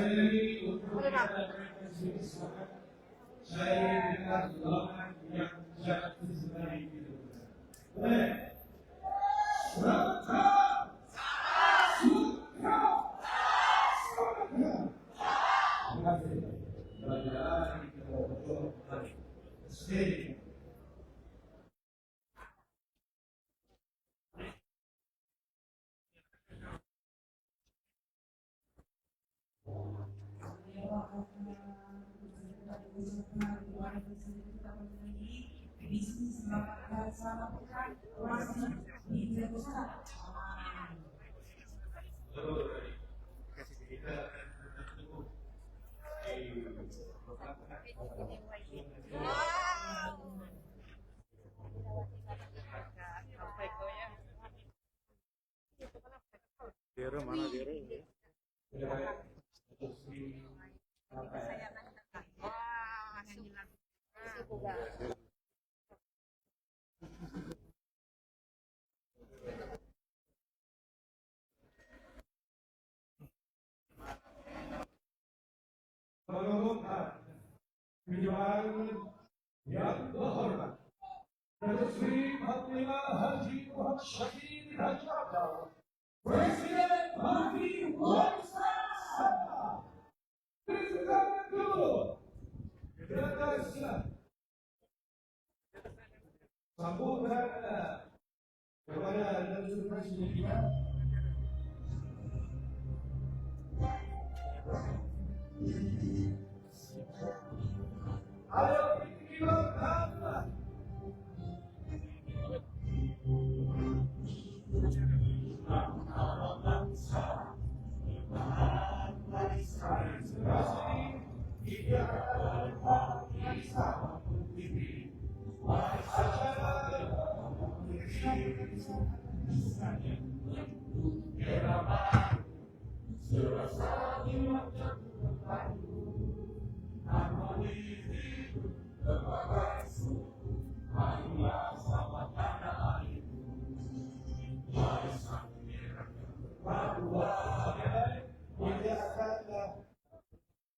sekali untuk menyampaikan silakan saya dengan doa yang jatuh sebagai itu. Baik. Gero mana Gero? Mengumpulkan kunjungan yang terhormat Datuk Seri Panglima Haji Muhammad Syakir Haji Abdal, Presiden Parti Warisan Sabah. Presiden kedua, Gerakan Silat. Sambutan kepada Datuk Presiden kita. Ayo kita berkata.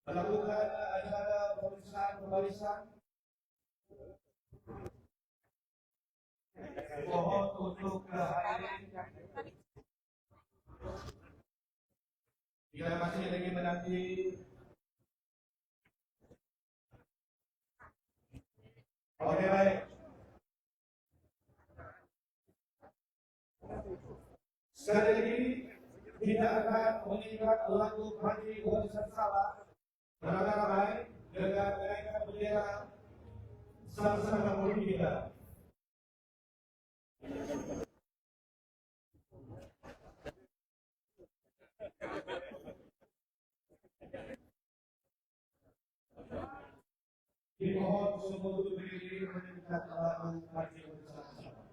Melakukan acara pemeriksaan mohon untuk hadirin jika masih lagi menanti oke baik sekali lagi kita akan mengikat lagu Parti Warisan Sabah ramai dengan menaikkan bendera sama-sama memilih kita. Dimohon semua untuk berdiri mendengarkan lagu Parti Warisan Sabah.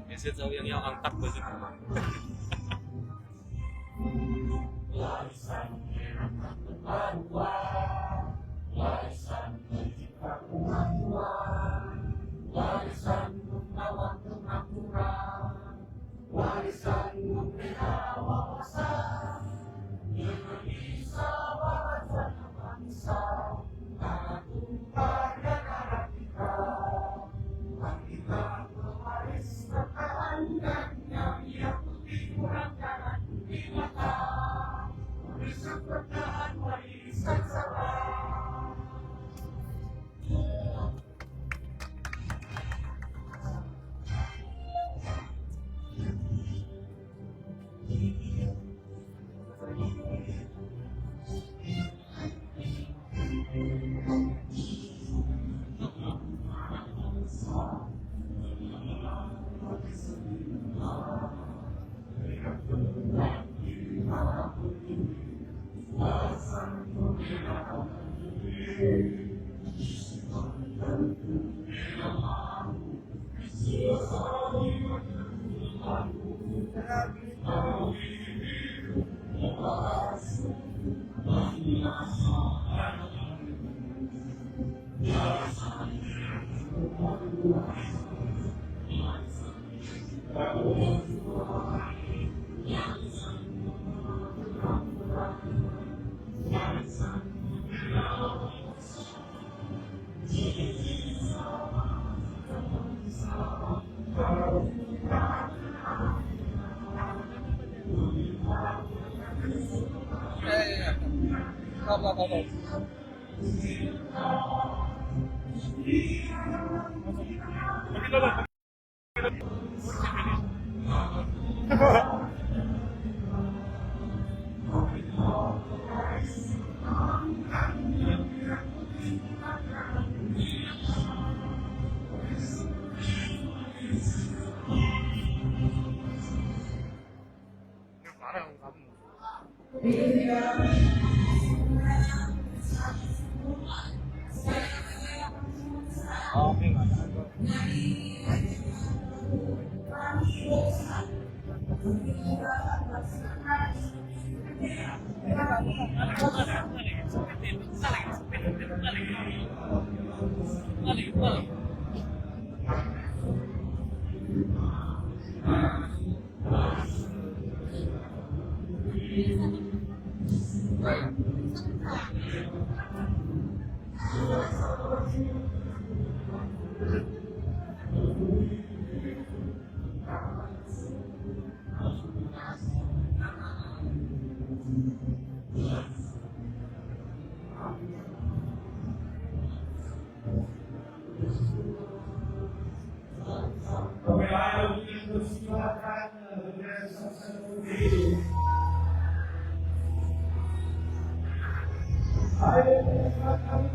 Biasa tahu yang angkat baju. Pembelaan yang bersilakan berdasarkan hidup. Ayo kita kami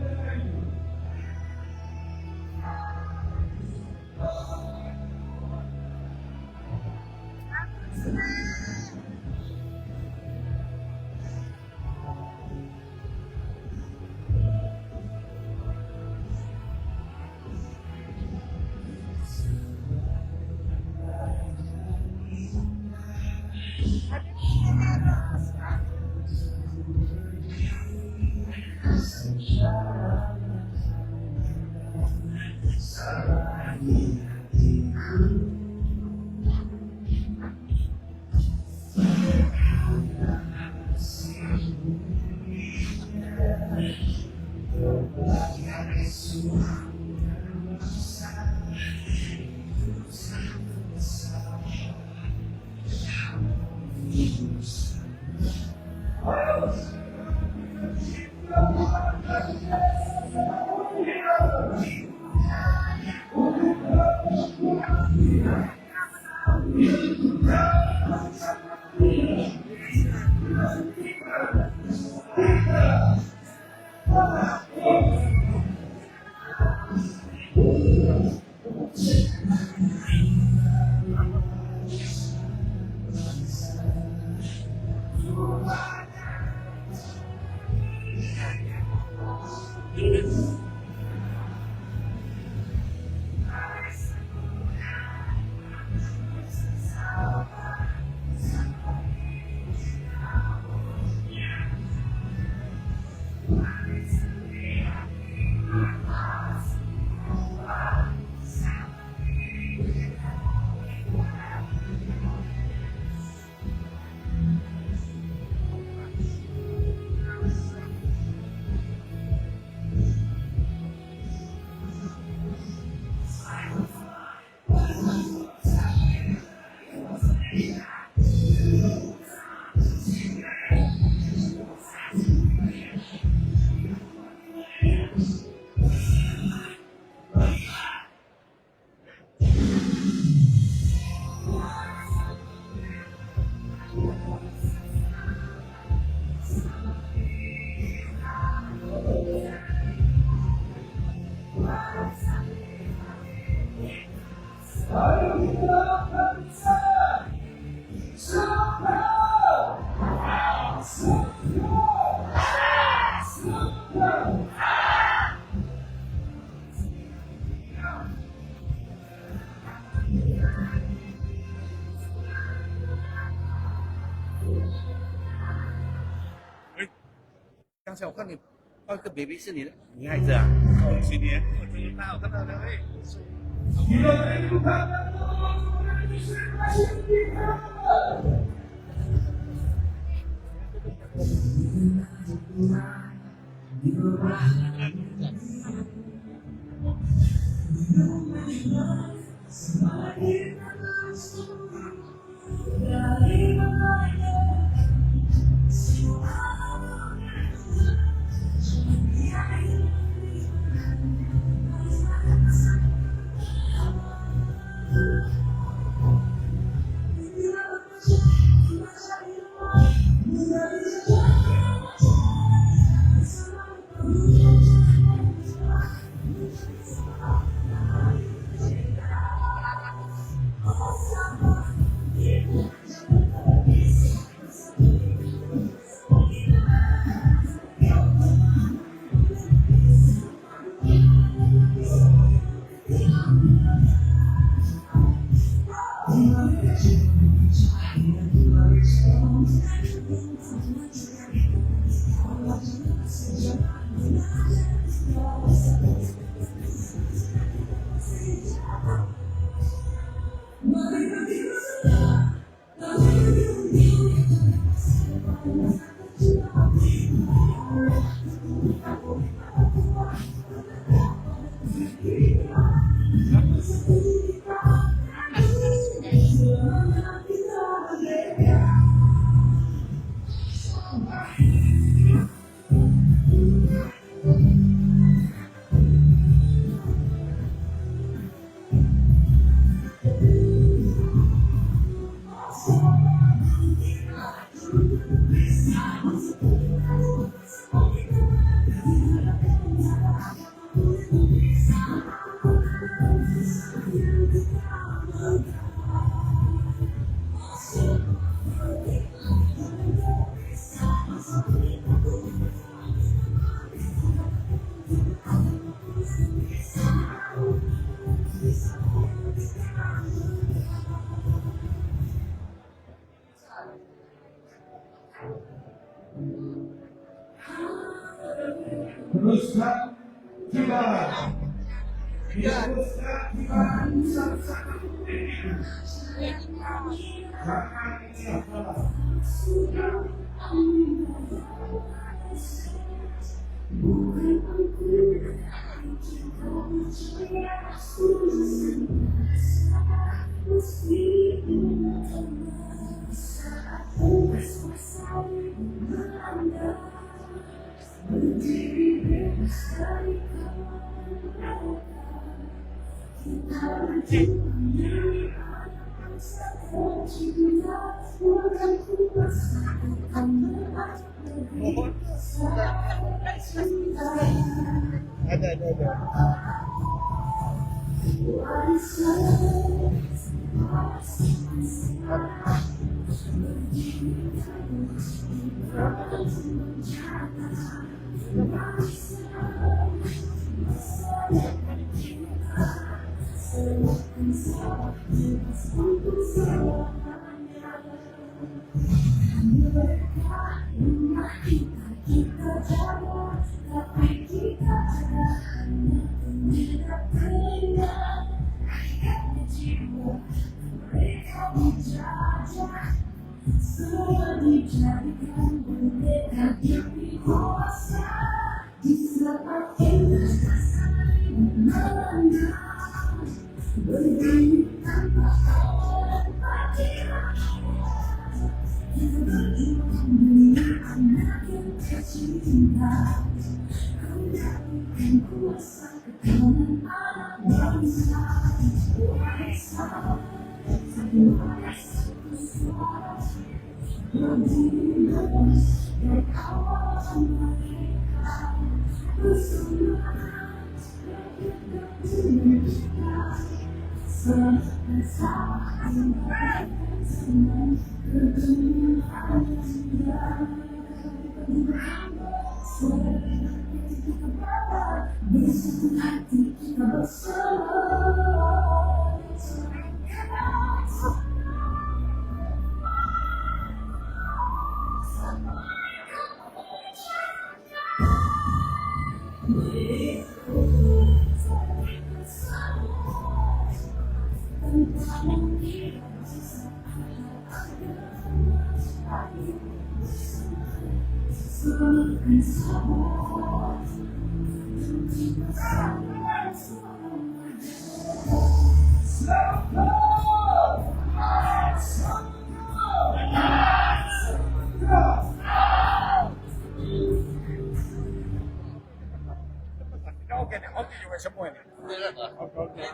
刚才我看你抱一个 baby 是你的女孩子啊？哦，去年我知道看到了，Teruskan juga. Teruskan juga. Jangan siapa. Ada. Oke, oke juga semua ini. Oke, oke.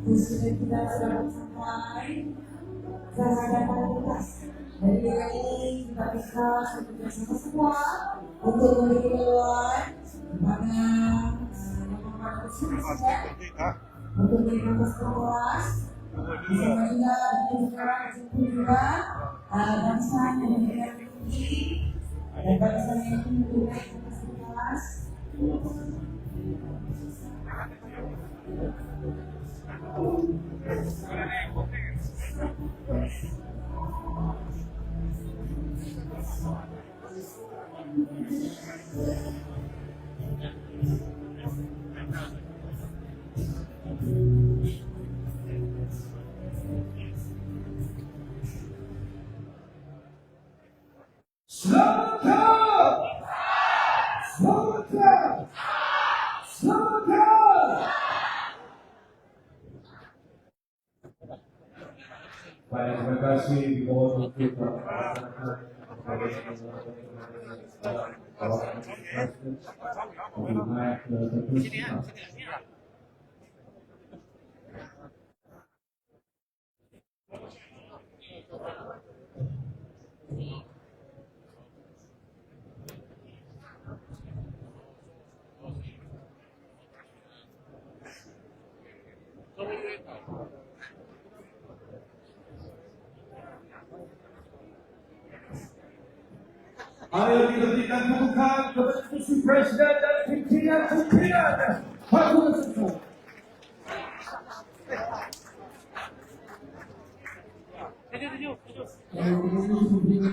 Sudah kita sudah sampai dari ini kita bisa bekerjasama semua untuk memberikan kepada untuk memberikan keseluruhan bersama juga bangsa yang memberikan tinggi dan bangsa yang mempunyai kapasitas. Baik, terima kasih mohon untuk ayo diberikan bukan kepada kursi presiden dan pimpinan. Bagus. yang kemudian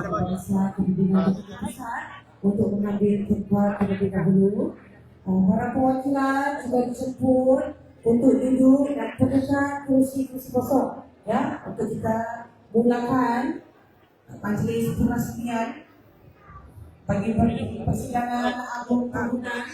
bangsa kemudian besar untuk mengambil tempat terlebih dahulu. Para perwakilan juga dijemput untuk duduk dan terdekat kursi-kursi kosong, ya, untuk kita mulakan majlis perasmian bagi persidangan agung tahunan.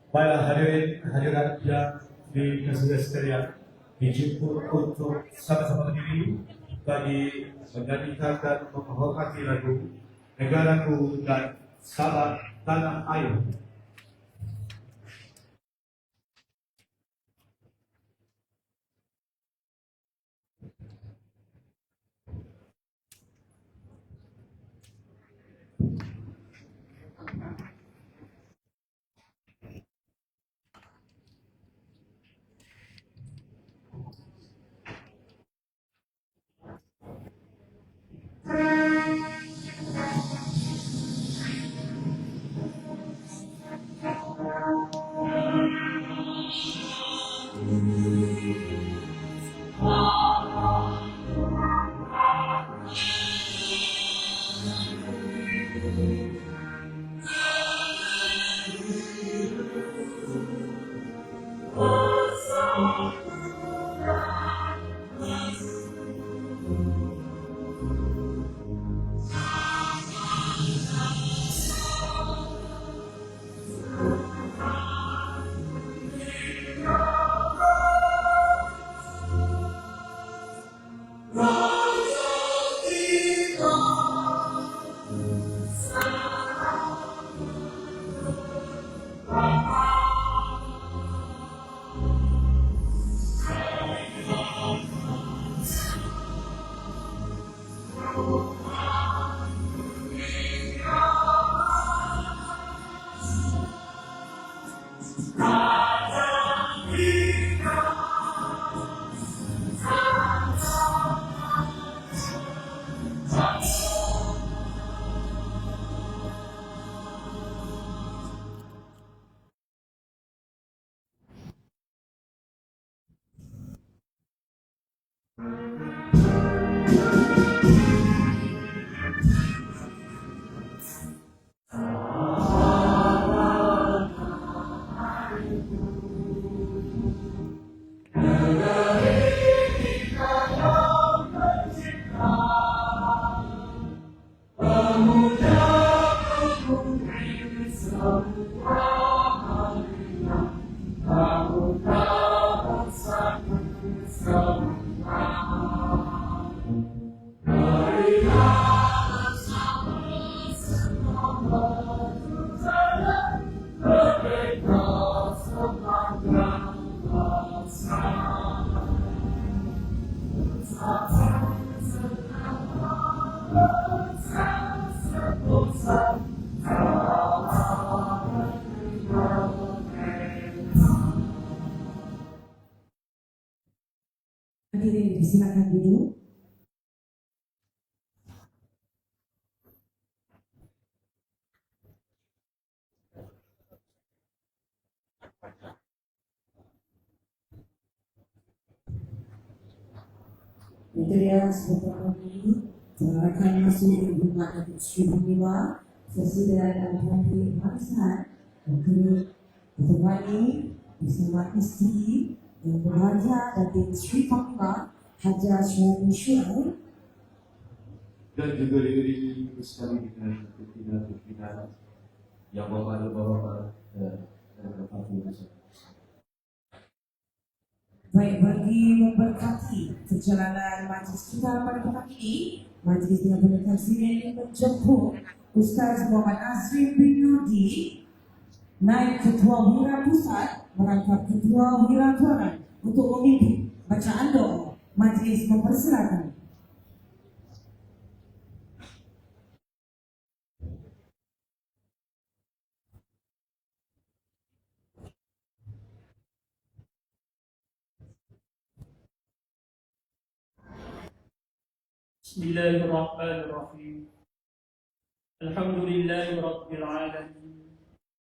Baiklah hadirat yang dikasihi sekalian, dijemput untuk sama-sama berdiri bagi menyanyikan dan menghormati lagu Negaraku dan Sahabat Tanah Air. Hadirin disilakan duduk. Itu dia sebentar lagi akan masuk ke rumah Datuk Sri Bhumima sesudah Alhamdulillah Pakistan untuk ditemani bersama istri yang berharga Datuk Sri Bhumima Haja Syahri Syuaib dan juga diiringi sekali dengan pimpinan yang bapak-bapak dan bapak-bapak bersama. Baik, bagi memberkati perjalanan majlis kita pada petang ini, majlis dengan penuh ini menjemput Ustaz Muhammad Azri bin Nudi, Naib Ketua Wira Pusat, merangkap Ketua Wira Tuaran untuk memimpin bacaan doa. Majlis mempersilakan. بسم الله الرحمن الرحيم الحمد لله رب العالمين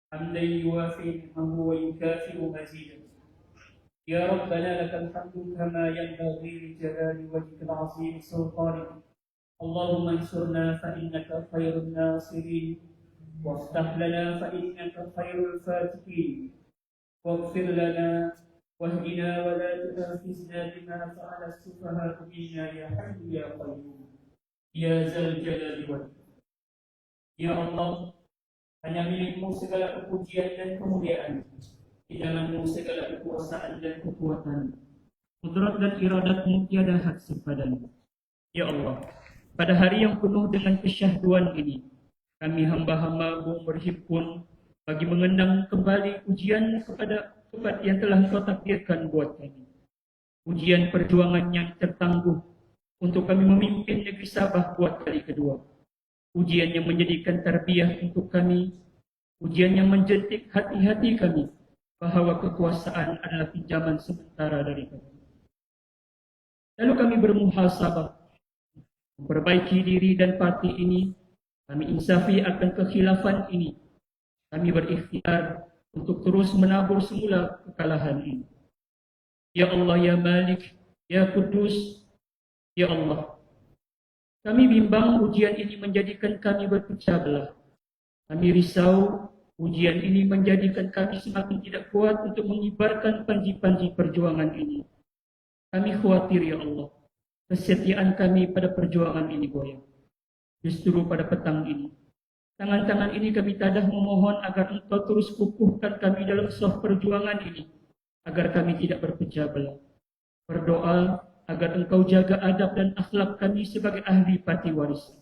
حمدا يوافي نعمه ويكافئ مزيدا يا ربنا لك الحمد كما ينبغي لجلال وجهك العظيم سلطانك اللهم انصرنا فإنك خير الناصرين وافتح لنا فإنك خير الفاتحين واغفر لنا واهدنا ولا تؤاخذنا بما فعل السفهاء منا يا حي يا قيوم يا ذا الجلال والإكرام. Ya Allah, hanya milikmu segala kepujian dan kemuliaan, di dalammu segala kekuasaan dan kekuatan, kudrat dan iradatmu tiada had sepadan. Ya Allah, pada hari yang penuh dengan kesyahduan ini, kami hamba-hambamu berhimpun bagi mengenang kembali ujian kepada tempat yang telah Engkau takdirkan buat kami. Ujian perjuangan yang tertangguh untuk kami memimpin negeri Sabah buat kali kedua. Ujian yang menjadikan tarbiyah untuk kami, ujian yang menjentik hati-hati kami bahawa kekuasaan adalah pinjaman sementara dari kami. Lalu kami bermuhasabah, memperbaiki diri dan parti ini, kami insafi akan kekhilafan ini, kami berikhtiar untuk terus menabur semula kekalahan ini. Ya Allah, Ya Malik, Ya Kudus, Ya Allah, kami bimbang ujian ini menjadikan kami berpecah belah. Kami risau ujian ini menjadikan kami semakin tidak kuat untuk mengibarkan panji-panji perjuangan ini. Kami khawatir, Ya Allah, kesetiaan kami pada perjuangan ini goyah. Justru pada petang ini, tangan-tangan ini kami tadah memohon agar Engkau terus kukuhkan kami dalam saf perjuangan ini, agar kami tidak berpecah belah. Berdoa agar Engkau jaga adab dan akhlak kami sebagai ahli parti warisan.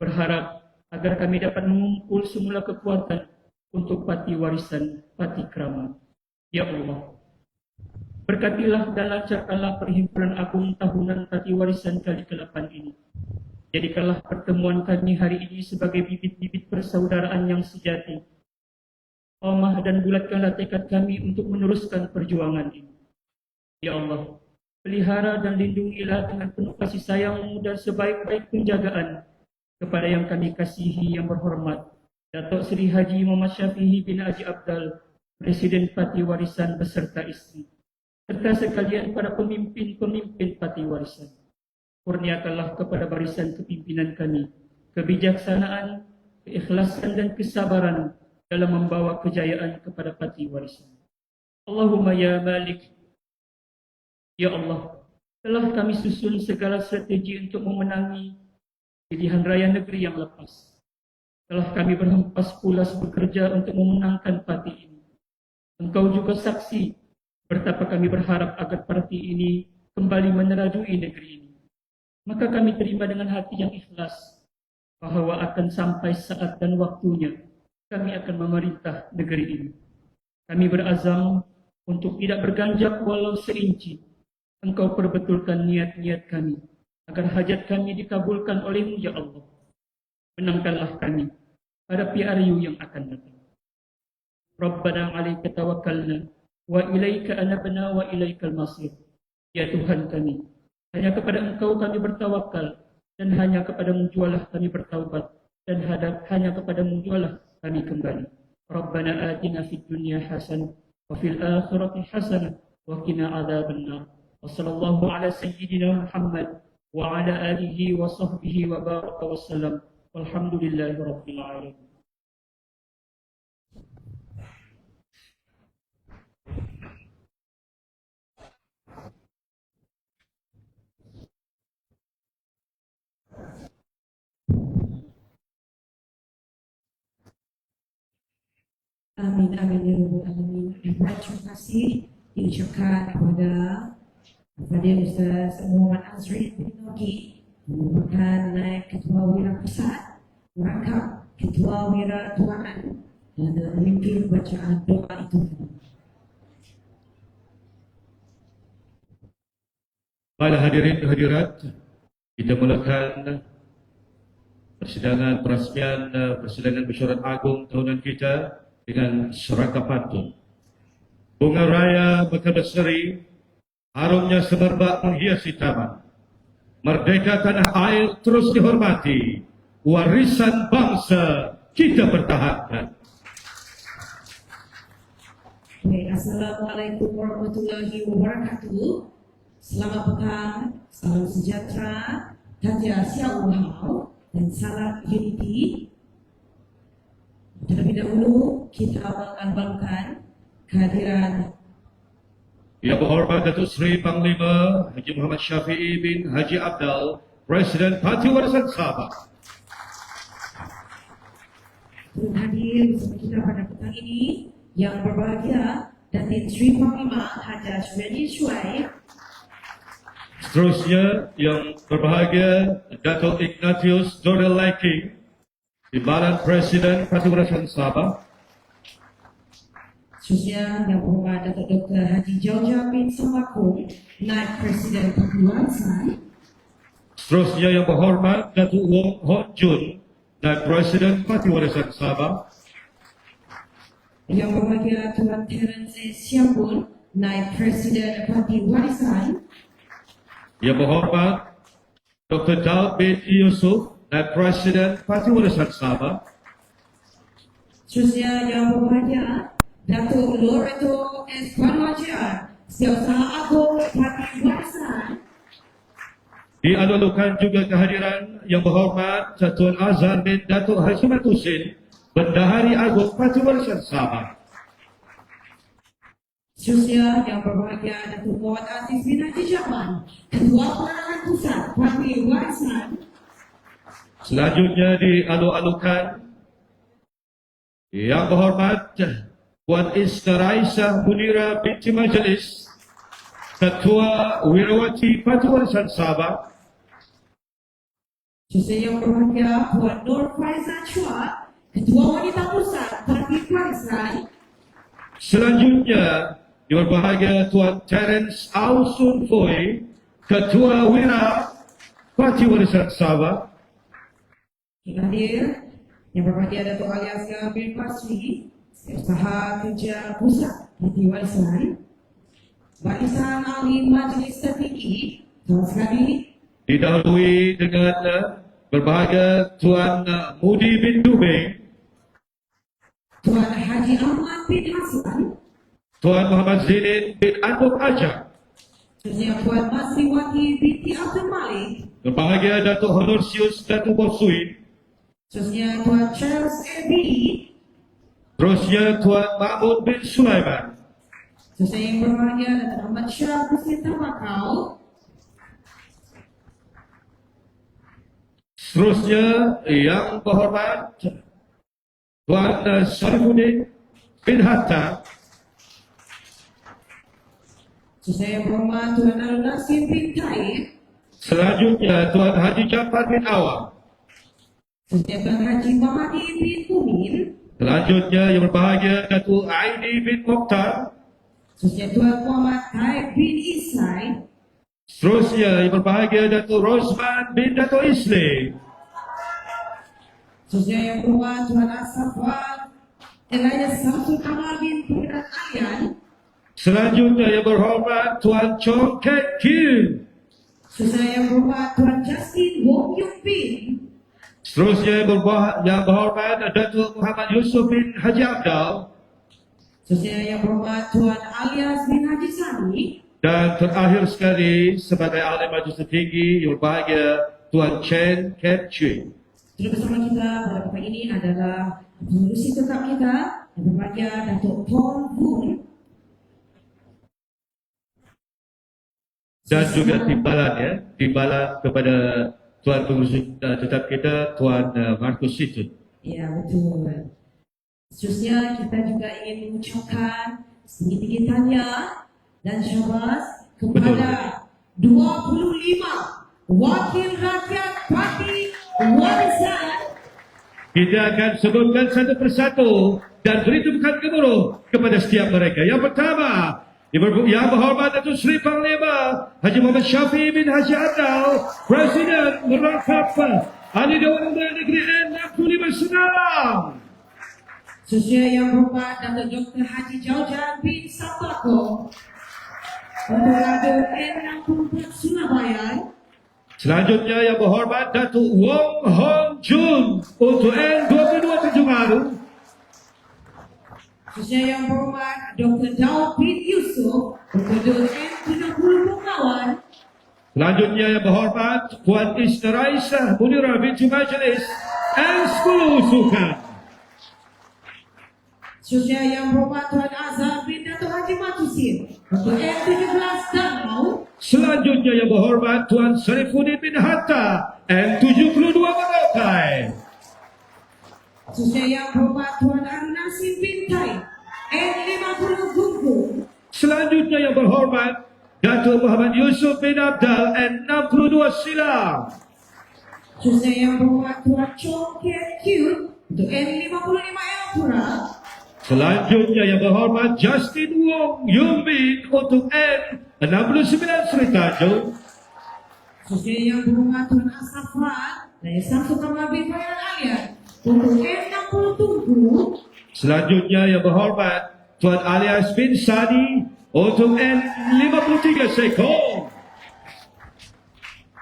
Berharap agar kami dapat mengumpul semula kekuatan untuk parti warisan, parti keramat. Ya Allah, berkatilah dan lancarkanlah perhimpunan agung tahunan parti warisan kali ke-8 ini. Jadikanlah pertemuan kami hari ini sebagai bibit-bibit persaudaraan yang sejati. Qamah dan bulatkanlah tekad kami untuk meneruskan perjuangan ini. Ya Allah, pelihara dan lindungilah dengan penuh kasih sayang-Mu dan sebaik-baik penjagaan kepada yang kami kasihi yang berhormat Datuk Seri Haji Muhammad Syafi'i bin Haji Abdal, Presiden Parti Warisan beserta isteri, serta sekalian para pemimpin-pemimpin Parti Warisan. Kurniakanlah kepada barisan kepimpinan kami kebijaksanaan, keikhlasan dan kesabaran dalam membawa kejayaan kepada Parti Warisan. Allahumma ya Malik, Ya Allah, telah kami susun segala strategi untuk memenangi pilihan raya negeri yang lepas. Telah kami berhempas pulas bekerja untuk memenangkan parti ini. Engkau juga saksi betapa kami berharap agar parti ini kembali menerajui negeri ini. Maka kami terima dengan hati yang ikhlas bahawa akan sampai saat dan waktunya kami akan memerintah negeri ini. Kami berazam untuk tidak berganjak walau seinci. Engkau perbetulkan niat-niat kami agar hajat kami dikabulkan oleh-Mu, Ya Allah. Menangkanlah kami pada PRU yang akan datang. Rabbana 'alaika tawakkalna wa ilaika anabna wa ilaikal masir. Ya Tuhan kami, hanya kepada Engkau kami bertawakal dan hanya kepada-Mu jualah kami bertaubat dan hanya kepada-Mu jualah kami kembali. Rabbana atina fid dunya hasanah wa fil akhirati hasanah wa qina adzabannar. Wassallallahu ala sayyidina Muhammad wa ala alihi wa sahbihi wa baraka wa sallam. Walhamdulillahi rabbil alamin. Amin, amin, ya Rabbal Alamin. Terima kasih diucapkan kepada Fadil Ustaz Muhammad Azri bin Nogi, merupakan naib Ketua Wira Pusat, merangkap Ketua Wira Tuangan, dan memimpin bacaan doa itu. Para hadirin hadirat, kita mulakan persidangan perasmian persidangan mesyuarat agung tahunan kita dengan serangkap pantun. Bunga raya mekar berseri, harumnya semerbak menghiasi taman. Merdeka tanah air terus dihormati. Warisan bangsa kita pertahankan. Baik, Assalamualaikum warahmatullahi wabarakatuh. Selamat petang, salam sejahtera, Tahniah Siang Wahau, dan salam unity. Terlebih dahulu kita mengamalkan kehadiran Yang berhormat Datuk Seri Panglima Haji Muhammad Syafiee bin Haji Abdal, Presiden Parti Warisan Sabah. turut hadir bersama kita pada petang ini. Yang berbahagia Datin Sri Panglima Haji Syuaib Syuaib. Seterusnya yang berbahagia Datuk Ignatius Dorel Laiking, Timbalan Presiden Parti Warisan Sabah. Seterusnya yang berhormat Datuk Dr. Haji Jauja bin Sambakung, Naib Presiden Parti Warisan. Seterusnya yang berhormat Datuk Wong Hon Jun, Naib Presiden Parti Warisan Sabah. Yang berbahagia Tuan Terence Siambun, Naib Presiden Parti Warisan. Yang berhormat Dr. Daud bin Yusuf, Naib Presiden Parti Warisan Sabah. Seterusnya yang berbahagia Datuk Loreto S. Panwajian, Setiausaha Agung Parti Warisan. Dialu-alukan juga kehadiran yang berhormat Tuan Azhar bin Datuk Haji Mat Husin, Bendahari Agung Parti Warisan Sabah. Seterusnya yang berbahagia Datuk Muhammad Aziz bin Haji Jaman, Ketua Penerangan Pusat Parti Warisan. Selanjutnya dialu-alukan yang berhormat Puan Isna Raisah Munira binti Majlis, Ketua Wirawati Parti Warisan Sabah. Seterusnya yang berbahagia Puan Nur Faizah Chua, Ketua Wanita Pusat Parti Warisan. Selanjutnya yang berbahagia Tuan Terence Aw Sun Foy, Ketua Wira Parti Warisan Sabah. Yang hadir yang berbahagia Datuk Ali Asgar bin Basri, Setiausaha Kerja Pusat Parti Warisan. Barisan Ahli Majlis Tertinggi, tuan sekali. Didahului dengan berbahagia Tuan Mudi bin Dubey, Tuan Haji Ahmad bin Hasan. Tuan Muhammad Zinin bin Anwar Ajak. Seterusnya Puan Masriwati binti Abdul Malik. Berbahagia Datuk Honorsius Datuk Bosui. Seterusnya Tuan Charles Ebi. Terusnya Tuan Mahmud bin Sulaiman. Seterusnya yang berbahagia Datuk Ahmad Syah Hussein Tembakau. Seterusnya yang berhormat Tuan Sarifuddin bin Hatta. Seterusnya yang berhormat Tuan Al Nasir bin Taib. Selanjutnya Tuan Haji Jafar bin Awang. Seterusnya Tuan Haji Mahdi bin Umin. Selanjutnya yang berbahagia Datuk Aidi bin Mokhtar. Seterusnya Tuan Muhammad Taib bin Isai. Seterusnya yang berbahagia Datuk Rosman bin Datuk Isli. Seterusnya yang berhormat Tuan Asafwan Elias Samsul Kamal bin Pemirat Alian. Selanjutnya yang berhormat Tuan Chong Ket Kim. Seterusnya yang berhormat Tuan Justin Wong Yung Bin. Seterusnya yang berhormat Datuk Muhammad Yusuf bin Haji Abdal. Seterusnya yang berhormat Tuan Alias bin Haji Sani. Dan terakhir sekali sebagai ahli majlis tertinggi yang berbahagia Tuan Chen Ken Chui. Sudah bersama kita pada petang ini adalah pengurusi tetap kita yang berbahagia Datuk Paul Boon. Dan juga timbalan kepada Tuan pengurusi tetap kita Tuan Markus Situt. Ya, betul. Seterusnya kita juga ingin mengucapkan setinggi-tinggi tahniah dan syabas kepada 25 wakil rakyat Parti Warisan. Kita akan sebutkan satu persatu dan beritahukan gemuruh kepada setiap mereka. Yang pertama, yang berhormat Datuk Seri Panglima Haji Muhammad Syafiee bin Haji Abdal, Presiden merangkap Ahli Dewan Undangan Negeri N65 Senang. Seterusnya yang berhormat Datuk Dr. Haji Jaujan bin Sambakung, Pengelola N64 Surabaya. Selanjutnya yang berhormat Datuk Wong Hong Jun untuk N22 Terengganu. Seterusnya yang berhormat Dr. Daud bin Yusof untuk N30 Bengawan. Selanjutnya yang berhormat Puan Isna Raisah Munirah binti Majlis N10 Sukan. Seterusnya yang berhormat Tuan Azhar bin Dato' Haji Matusir untuk N17 Danau. Selanjutnya yang berhormat Tuan Sarifuddin bin Hatta N72 Merakai. Seterusnya yang berhormat Tuan Arun Nasim bin Tai N50 Gunggung. Selanjutnya yang berhormat Datuk Muhammad Yusuf bin Abdal N62 Silang. Seterusnya yang berhormat Tuan Chong Kiat Kyu untuk N55 Elpura. Selanjutnya yang berhormat Justin Wong Yung Bin untuk N69 Sri Tanjung. Seterusnya yang berhormat Tuan Asaf Fahad dari Samsul Kamal bin Bayan Alian untuk N60 Tunggu. Selanjutnya yang berhormat Tuan Alias bin Sadi untuk N53 Sekong.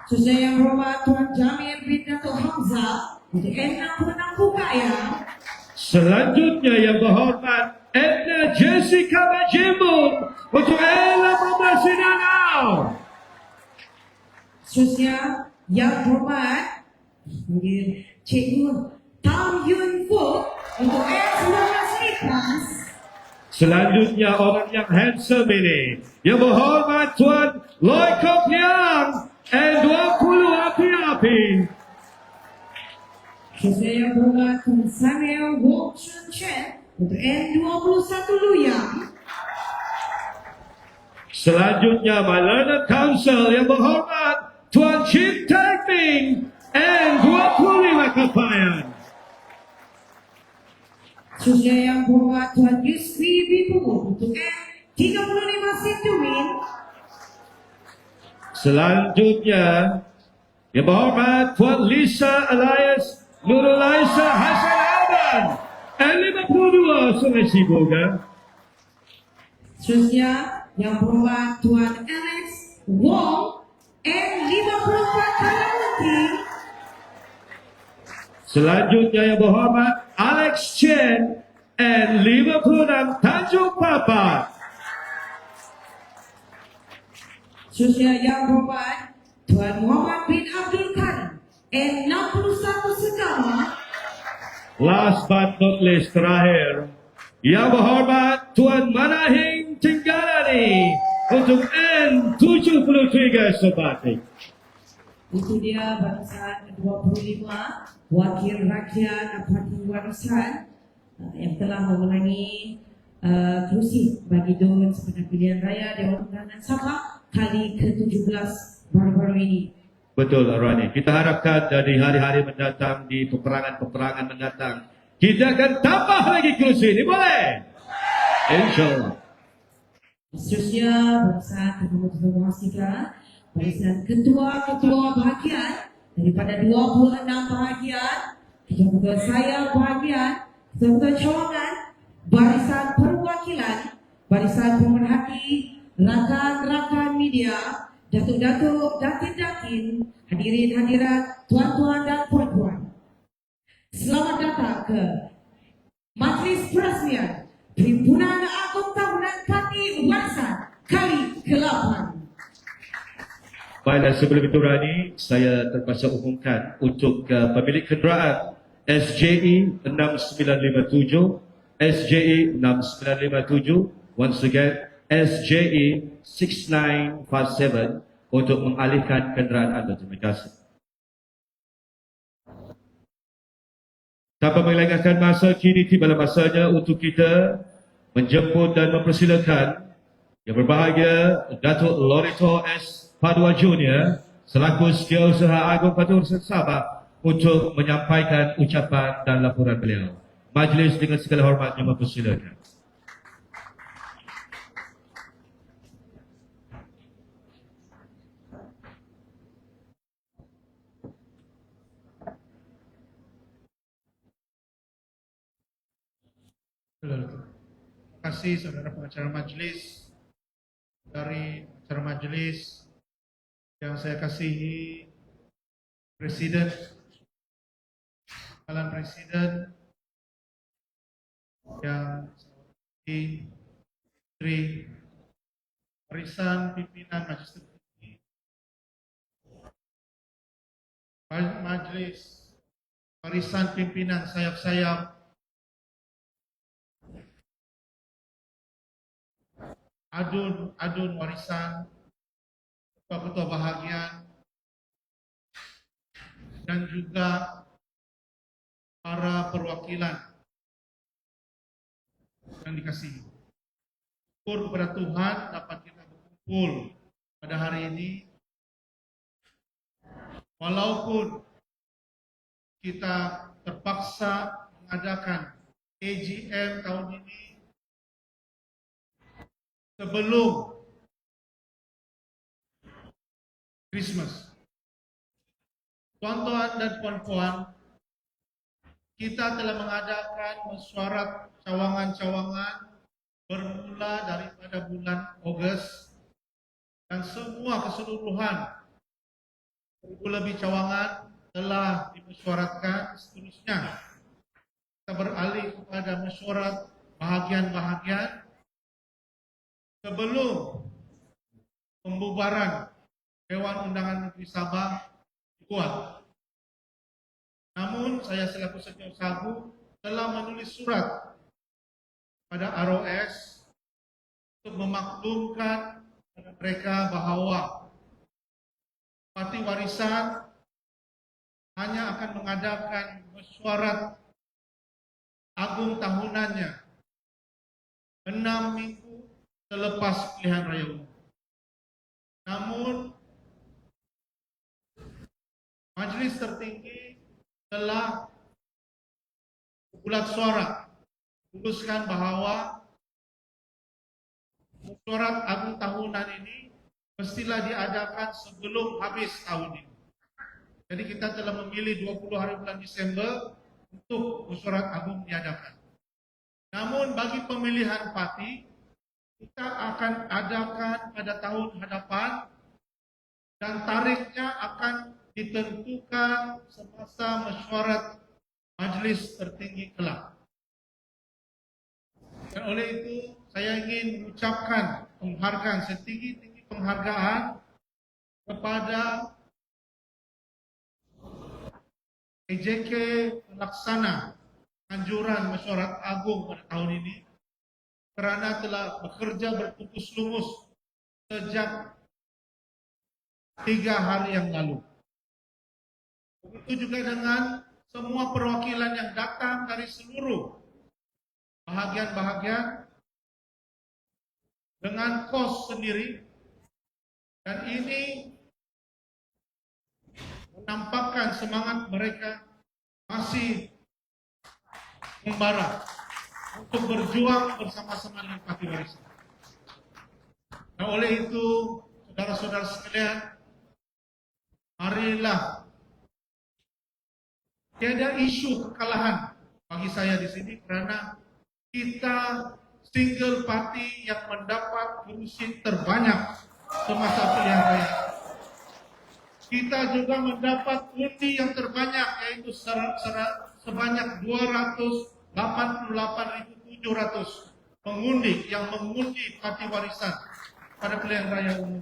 Seterusnya yang berhormat Tuan Jamil bin Dato' Hamzah untuk N66 Bukayang. Selanjutnya yang berhormat Edna Jessica Majimun untuk N18 Danau. Seterusnya yang berhormat Cikgu Tam Yun Fuk untuk N19 Ikhlas. Selanjutnya orang yang handsome ini yang berhormat Tuan Loy Kok Liang N20 Api-Api. Seterusnya yang berhormat Tuan Samuel Wong Chun Chen untuk N21 Luyang. Selanjutnya My Learner Council yang berhormat Tuan Chin Tak Ming N25 Kapayan. Seterusnya yang berhormat Tuan Yusri Bibu untuk N35 Situmin. Selanjutnya yang berhormat Tuan Lisa Elias Nurulaisa Hasan Aban N52 Sungai Siboga. Seterusnya yang berhormat Tuan Alex Wong N54 Karamunti. Selanjutnya yang berhormat Alex Chen N56 Tanjung Papat. Seterusnya yang berhormat Tuan Muhammad bin Abdul Karim N61 Segama. Last but not least terakhir yang berhormat Tuan Manahing Tinggalani untuk N73 Sebatik. Itu dia barisan 25 wakil rakyat Parti Warisan yang telah memenangi kerusi bagi Dun sepenuh pilihan raya Dewan Undangan Sabah kali ke-17 baru-baru ini. Betul Rani. Kita harapkan dari hari-hari mendatang di peperangan-peperangan mendatang kita akan tambah lagi kerusi ini, boleh? InsyaAllah. Seterusnya barisan Ketua Mahasiswa, barisan ketua-ketua bahagian daripada 26 bahagian, ketua-ketua saya bahagian, ketua-ketua cawangan, barisan perwakilan, barisan pemerhati, rakan-rakan media, datuk-datuk, datin-datin, hadirin-hadirat, tuan-tuan dan puan-puan. Selamat datang ke Majlis Peresmian Perhimpunan Agung Tahunan Parti Warisan kali ke-8. Baiklah, sebelum itu Rani, saya terpaksa umumkan untuk pemilik kenderaan SJE 6957, SJE 6957, once again SJE 6957 untuk mengalihkan kenderaan anda. Terima kasih. Tanpa melengahkan masa, kini tibalah masanya untuk kita menjemput dan mempersilakan yang berbahagia Datuk Lorito S. Padua Junior selaku Setiausaha Agung Parti Warisan Sabah untuk menyampaikan ucapan dan laporan beliau. Majlis dengan segala hormatnya mempersilakan. Terima kasih saudara pengacara majlis. Dari acara majlis yang saya kasihi Presiden, Kepala Presiden yang Menteri Warisan Pimpinan Majelis Tinggi, Majelis Warisan Pimpinan Sayap-sayap, adun warisan, ketua-ketua bahagian, dan juga para perwakilan yang dikasihi. Syukur kepada Tuhan dapat kita berkumpul pada hari ini, walaupun kita terpaksa mengadakan AGM tahun ini sebelum Christmas. Tuan-tuan dan puan-puan, kita telah mengadakan mesyuarat cawangan-cawangan bermula daripada bulan Ogos, dan semua keseluruhan 1,000 lebih cawangan telah dimesyuaratkan. Seterusnya kita beralih kepada mesyuarat bahagian-bahagian sebelum pembubaran Dewan Undangan Negeri Sabah dibuat. Namun saya selaku Setiausaha Agung telah menulis surat pada ROS untuk memaklumkan kepada mereka bahwa Parti Warisan hanya akan mengadakan mesyuarat agung tahunannya 6 minggu selepas pilihan raya umum. Namun Majelis Tertinggi telah bulat suara memutuskan bahwa mesyuarat agung tahunan ini mestilah diadakan sebelum habis tahun ini. Jadi kita telah memilih 20 hari bulan Desember untuk mesyuarat agung diadakan. Namun bagi pemilihan parti, kita akan adakan pada tahun hadapan dan tariknya akan ditentukan semasa mesyuarat Majelis Tertinggi kelak. Dan oleh itu, saya ingin mengucapkan penghargaan, setinggi-tinggi penghargaan kepada EJK pelaksana anjuran mesyuarat agung pada tahun ini, kerana telah bekerja berpungkus lumus sejak 3 hari yang lalu. Begitu juga dengan semua perwakilan yang datang dari seluruh bahagian-bahagian dengan kos sendiri, dan ini menampakkan semangat mereka masih membara untuk berjuang bersama-sama dengan Parti Warisan. Nah, oleh itu, saudara-saudara sekalian, marilah tiada isu kekalahan bagi saya di sini, karena kita single party yang mendapat kursi terbanyak semasa pilihan raya. Kita juga mendapat undi yang terbanyak, yaitu sebanyak 288.700 pengundi yang mengundi Parti Warisan pada pilihan raya umum.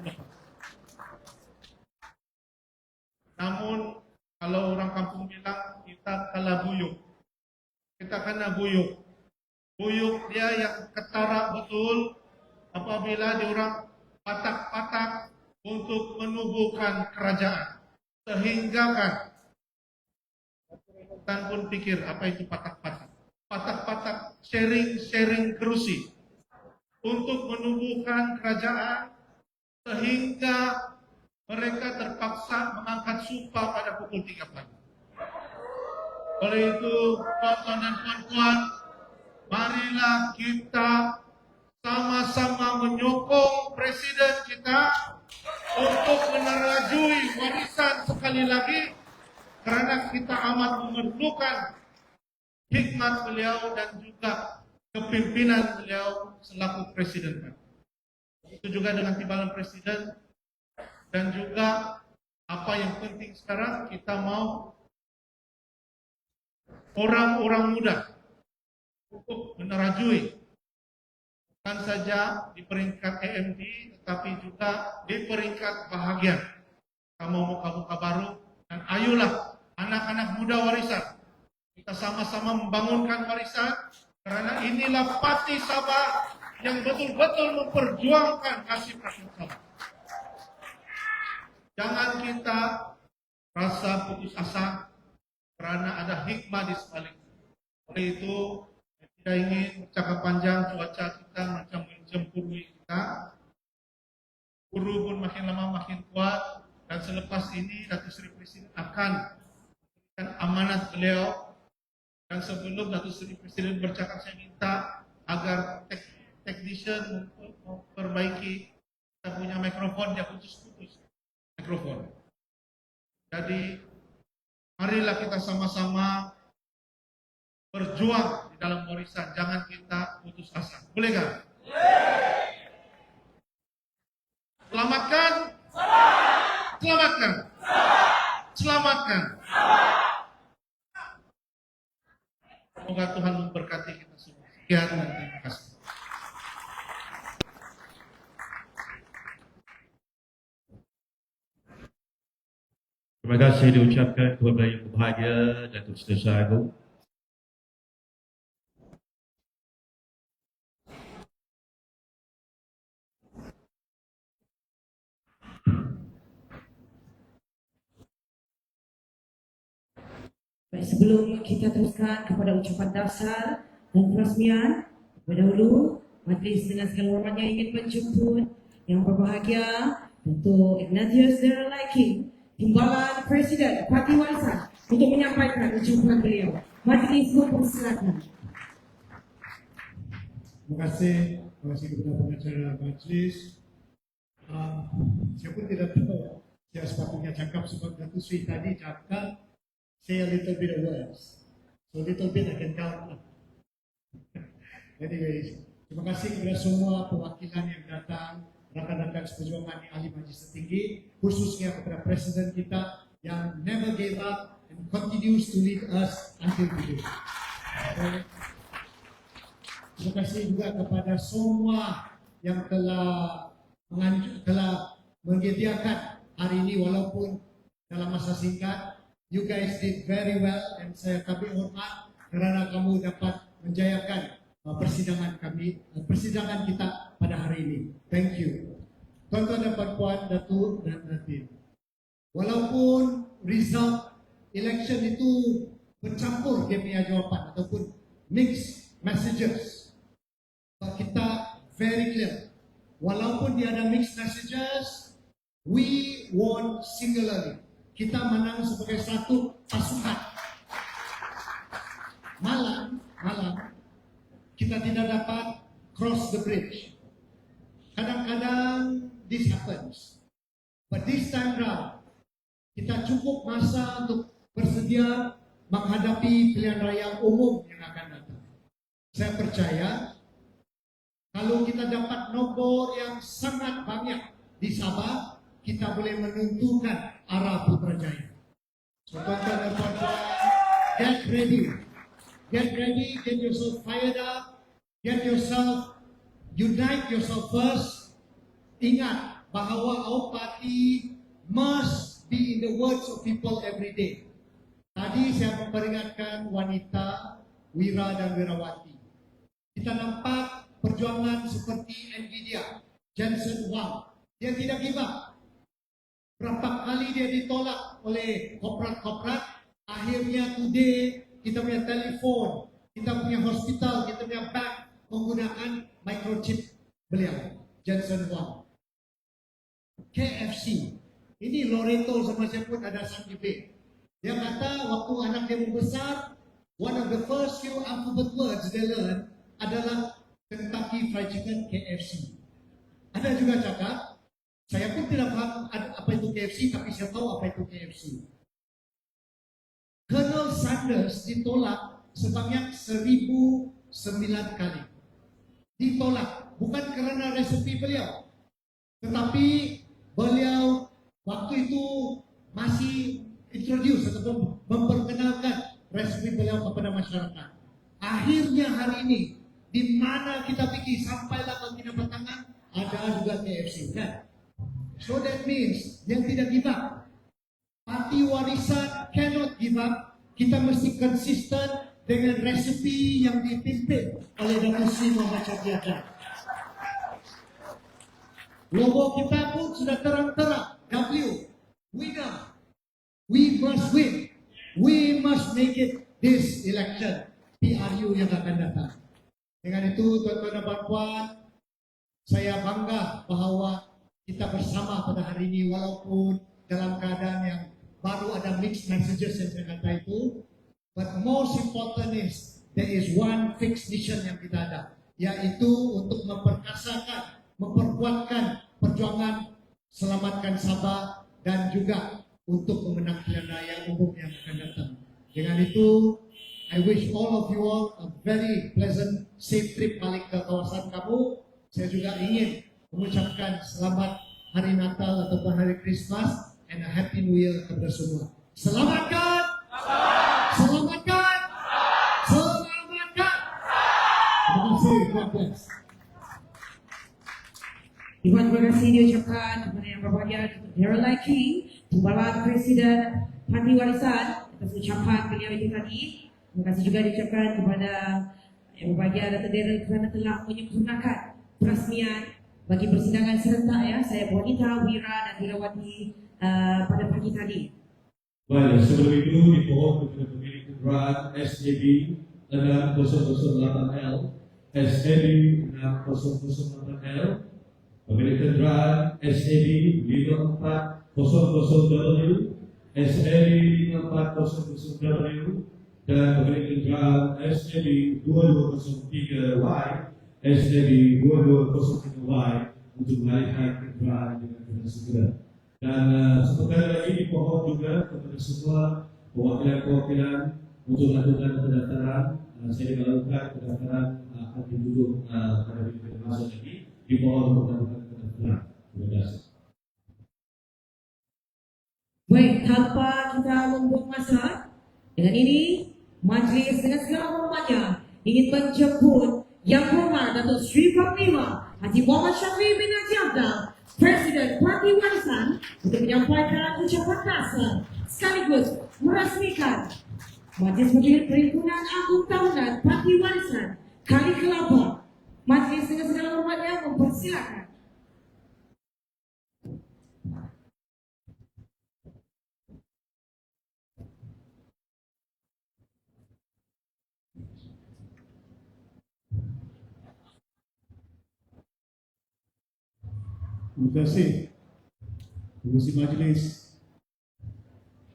Namun kalau orang kampung bilang, kita kalah buyuk. Kita kena buyuk. Buyuk dia yang ketara betul apabila diorang patak-patak untuk menubuhkan kerajaan. Sehingga kan Tan pun pikir apa itu patak-patak. Patak-patak sharing kerusi untuk menubuhkan kerajaan, sehingga mereka terpaksa mengangkat sumpah pada pukul 3 pagi. Oleh itu, tuan-tuan dan puan-puan, marilah kita sama-sama menyokong Presiden kita untuk menerajui warisan sekali lagi, kerana kita amat memerlukan hikmat beliau dan juga kepimpinan beliau selaku Presiden. Itu juga dengan timbalan Presiden dan juga Apa yang penting sekarang kita mau orang-orang muda untuk menerajui bukan saja di peringkat AMD tetapi juga di peringkat bahagian. Kamu mau muka-muka baru dan ayolah anak-anak muda warisan. Kita sama-sama membangunkan warisan karena inilah Pati Sabah yang betul-betul memperjuangkan nasib rakyat Sabah. Jangan kita rasa putus asa karena ada hikmah di sebalik. Oleh itu, saya tidak ingin bercakap panjang, cuaca kita macam mencemburui kita. Guru pun makin lama makin kuat, dan selepas ini Datuk Seri Presiden akan memberikan amanat beliau. Dan sebelum Datuk Seri Presiden bercakap, saya minta agar technician untuk memperbaiki kita punya mikrofon, dia putus-putus mikrofon. Jadi marilah kita sama-sama berjuang di dalam warisan, jangan kita putus asa. Boleh kan? Selamatkan, selamatkan, selamatkan. Semoga Tuhan memberkati kita semua. Sekian dan terima kasih. Terima kasih diucapkan kepada Yang Berbahagia Datuk Seri Agung. Baik, sebelum kita teruskan kepada ucapan dasar dan perasmian, berdahulu majlis dengan segala hormatnya ingin menjemput Yang Berbahagia Datuk Ignatius Zeralaiki, Timbalan Presiden Parti Warisan, untuk menyampaikan ucapan beliau. Majlis mempersilakan. Terima kasih kepada pengacara majlis. Saya pun tidak tahu saya sepatutnya cakap sebab Datuk Seri tadi cakap say a little bit of words. So little bit I can count. Anyways, terima kasih kepada semua perwakilan yang datang, rakan-rakan seperjuangan di Ahli Majlis Tertinggi, khususnya kepada Presiden kita yang never gave up and continues to lead us until today. Terima kasih juga kepada semua yang telah menyediakan hari ini walaupun dalam masa singkat. You guys did very well dan saya kami hormat kerana kamu dapat menjayakan persidangan kita pada hari ini. Thank you. Tuan-tuan dan puan-puan, Datuk dan Datin. Walaupun result election itu bercampur dia punya jawapan ataupun mixed messages, kita very clear. Walaupun dia ada mixed messages, we won singularly. Kita menang sebagai satu pasukan. Malam kita tidak dapat cross the bridge. Kadang-kadang this happens. But this time round, kita cukup masa untuk bersedia menghadapi pilihan raya umum yang akan datang. Saya percaya kalau kita dapat nombor yang sangat banyak di Sabah, kita boleh menentukan arah Putrajaya. So, tuan-tuan dan puan-puan, get ready, get yourself fired up, unite yourself first. Ingat bahawa our party must be in the words of people every day. Tadi saya memperingatkan wanita, wira dan wirawati. Kita nampak perjuangan seperti Nvidia, Jensen Huang, dia tidak give up. Berapa kali dia ditolak oleh korporat-korporat, akhirnya today kita punya telefon, kita punya hospital, kita punya bank menggunakan microchip beliau, Jensen Huang. KFC, ini Loreto sama saya pun ada some debate. Dia kata waktu anak dia membesar, one of the first few alphabet words they learn adalah Kentucky Fried Chicken, KFC. Ada juga cakap, saya pun tidak paham apa itu KFC, tapi saya tahu apa itu KFC. Colonel Sanders ditolak sebanyak 1009 kali. Ditolak, bukan kerana resepi beliau, tetapi beliau waktu itu masih introduce ataupun memperkenalkan resmi beliau kepada masyarakat. Akhirnya hari ini, di mana kita pikir sampailah ke kita bertangan, ada juga KFC, kan? So that means yang tidak give up. Parti Warisan cannot give up. Kita mesti konsisten dengan resepi yang dipimpin oleh Datuk Seri Muhammad Syafiee Hashim. Logo kita pun sudah terang-terang. W, winner. We must win. We must make it this election. PRU yang akan datang. Dengan itu, tuan-tuan dan puan-puan, saya bangga bahawa kita bersama pada hari ini walaupun dalam keadaan yang baru ada mixed messages yang saya kata itu. But most important is there is one fixed mission yang kita ada, yaitu untuk memperkasakan, memperkuatkan perjuangan selamatkan Sabah dan juga untuk memenang pilihan raya umum yang akan datang. Dengan itu, I wish all of you all a very pleasant, safe trip balik ke kawasan kamu. Saya juga ingin mengucapkan selamat Hari Natal ataupun Hari Christmas and a Happy New Year kepada semua. Selamatkan! Selamatkan! Selamatkan! Terima kasih, God bless. Terima kasih diucapkan kepada yang berbahagia Dr. Darrell King, Timbalan Presiden Parti Warisan atas ucapan beliau itu tadi. Terima kasih juga diucapkan kepada yang berbahagia Dr. Darrell kerana telah menyempurnakan perasmian bagi persidangan serentak ya. Saya Bonita, Wira dan Wirawati pada pagi tadi. Baik, sebelum itu dimohon kepada pemilik kendaraan SJB 6008L, SJB 6008L, pemilik kendaraan SJB 5400W, SJB 5400W, dan pemilik kendaraan SJB 2203Y, SJB 2203Y untuk mengalihkan kendaraan dengan segera. Dan sebentar lagi dimohon juga kepada semua perwakilan-perwakilan untuk melakukan pendaftaran. Saya melakukan pendaftaran akan diduduk pada video masuk lagi. Dimohon untuk melakukan pendaftaran. Terima kasih. Baik, tanpa kita membuang masa, dengan ini majlis dengan segala hormatnya ingin menjemput Yang Berhormat Datuk Seri Panglima Haji Muhammad Syafiee bin Haji Abdal, Presiden Parti Warisan, untuk menyampaikan ucapan kasar sekaligus merasmikan Majlis Perhimpunan Agung Tahunan Parti Warisan Kali Kelapa. Majlis dengan segala hormatnya mempersilakan. Terima kasih. Terima kasih majlis.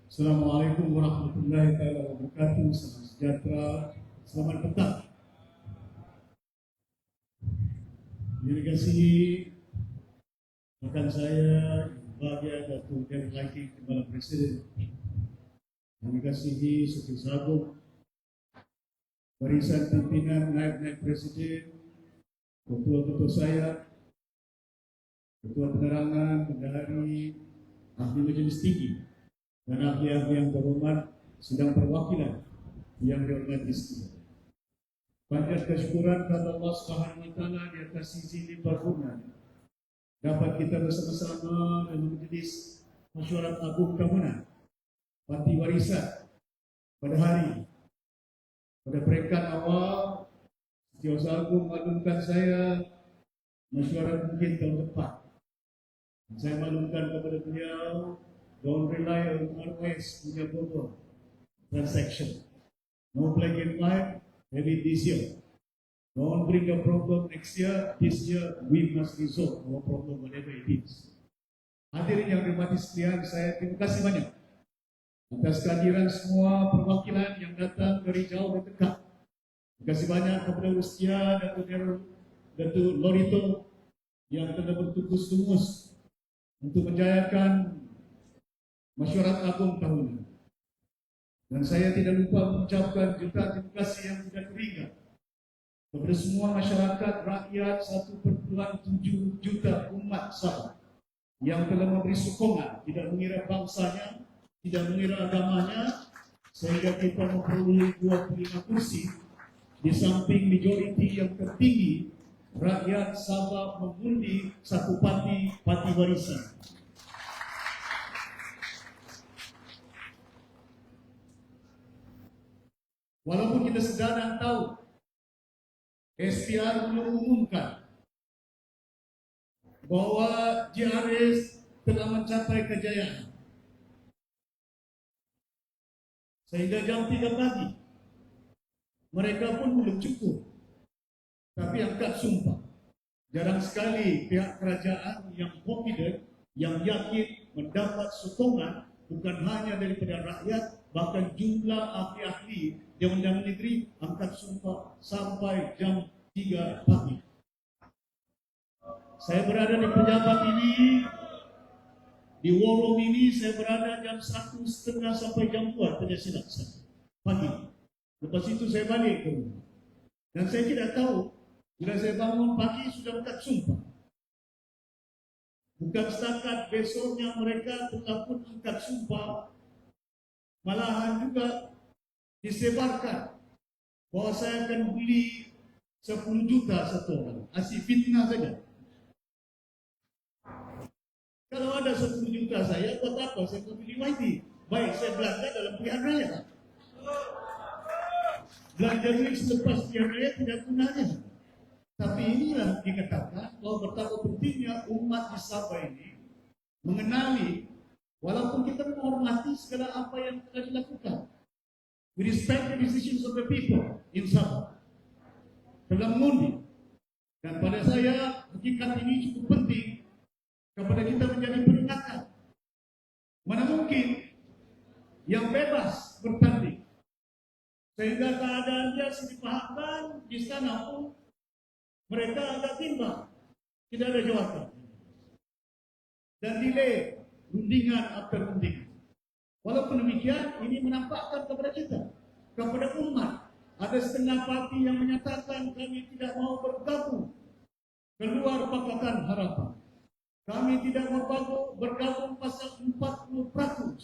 Assalamualaikum warahmatullahi wabarakatuh. Salam sejahtera. Selamat petang. Terima kasih rekan saya bahagia Datuk Darrell King, Kepala Presiden. Terima kasih Sekretaris Agung, barisan pimpinan naib-naib presiden, ketua-ketua saya, Ketua Penerangan, Bendahari, Ahli Majelis Tinggi, dan ahli-ahli yang berhormat sedang perwakilan yang dihormati sekalian. Panjat kesyukuran kepada Allah Subhanahu wa taala di atas izin limpah kurnia dapat kita bersama-sama dalam Majelis Mesyuarat Agung Tahunan Parti Warisan pada hari pada peringkat awal. Setiausaha Agung maklumkan saya mesyuarat mungkin tahun depan. Saya maklumkan kepada beliau, don't rely on ROS punya problem transaction. No black and white, maybe this year. Don't bring a problem next year. This year we must resolve our problem whatever it is. Hadirin yang dihormati sekalian, saya terima kasih banyak atas kehadiran semua perwakilan yang datang dari jauh dan dekat. Terima kasih banyak kepada Ustia, Datuk Lorito yang telah bertukus-tumus untuk menjayakan Mesyuarat Agung Tahunan. Dan saya tidak lupa mengucapkan jutaan terima kasih yang tidak terhingga kepada semua masyarakat rakyat 1,7 juta umat Sabah yang telah memberi sokongan, tidak mengira bangsanya, tidak mengira agamanya, sehingga kita memperoleh 25 kursi. Di samping majoriti yang tertinggi, rakyat Sabah mengundi satu parti warisan. Walaupun kita sedar dan tahu, SPR belum umumkan bahwa JRS telah mencapai kejayaan. Sehingga jam 3 pagi, mereka pun belum cukup. Tapi angkat sumpah. Jarang sekali pihak kerajaan yang confident, yang yakin mendapat sokongan bukan hanya daripada rakyat, bahkan jumlah ahli-ahli Dewan Negeri angkat sumpah sampai jam 3 pagi. Saya berada di pejabat ini, di war room ini, saya berada jam 1:30 sampai jam 2 penyiaran pagi. Lepas itu saya balik ke rumah. Dan saya tidak tahu, bila saya bangun pagi sudah angkat sumpah. Bukan setakat besoknya mereka telah pun angkat sumpah, malahan juga disebarkan bahwa saya akan beli 10 juta satu orang. Asyik fitnah saja. Kalau ada 10 juta saya, buat apa saya beli YT? Baik, saya belanja dalam pilihan raya. Belanja duit selepas pilihan raya tidak gunanya. Tapi inilah dikatakan bahwa betapa pentingnya umat di Sabah ini mengenali, walaupun kita menghormati segala apa yang telah dilakukan. We respect the decisions of the people in Sabah. Telah mengundi. Dan pada saya, hakikat ini cukup penting kepada kita menjadi peringatan. Mana mungkin yang bebas bertanding. Sehingga keadaan dia dipahamkan di sana pun mereka agak timbang. Tidak ada jawatan. Dan delay rundingan after rundingan. Walaupun demikian, ini menampakkan kepada kita, kepada umat, ada setengah parti yang menyatakan kami tidak mau bergabung keluar Pakatan Harapan. Kami tidak mau bergabung pasal 40%.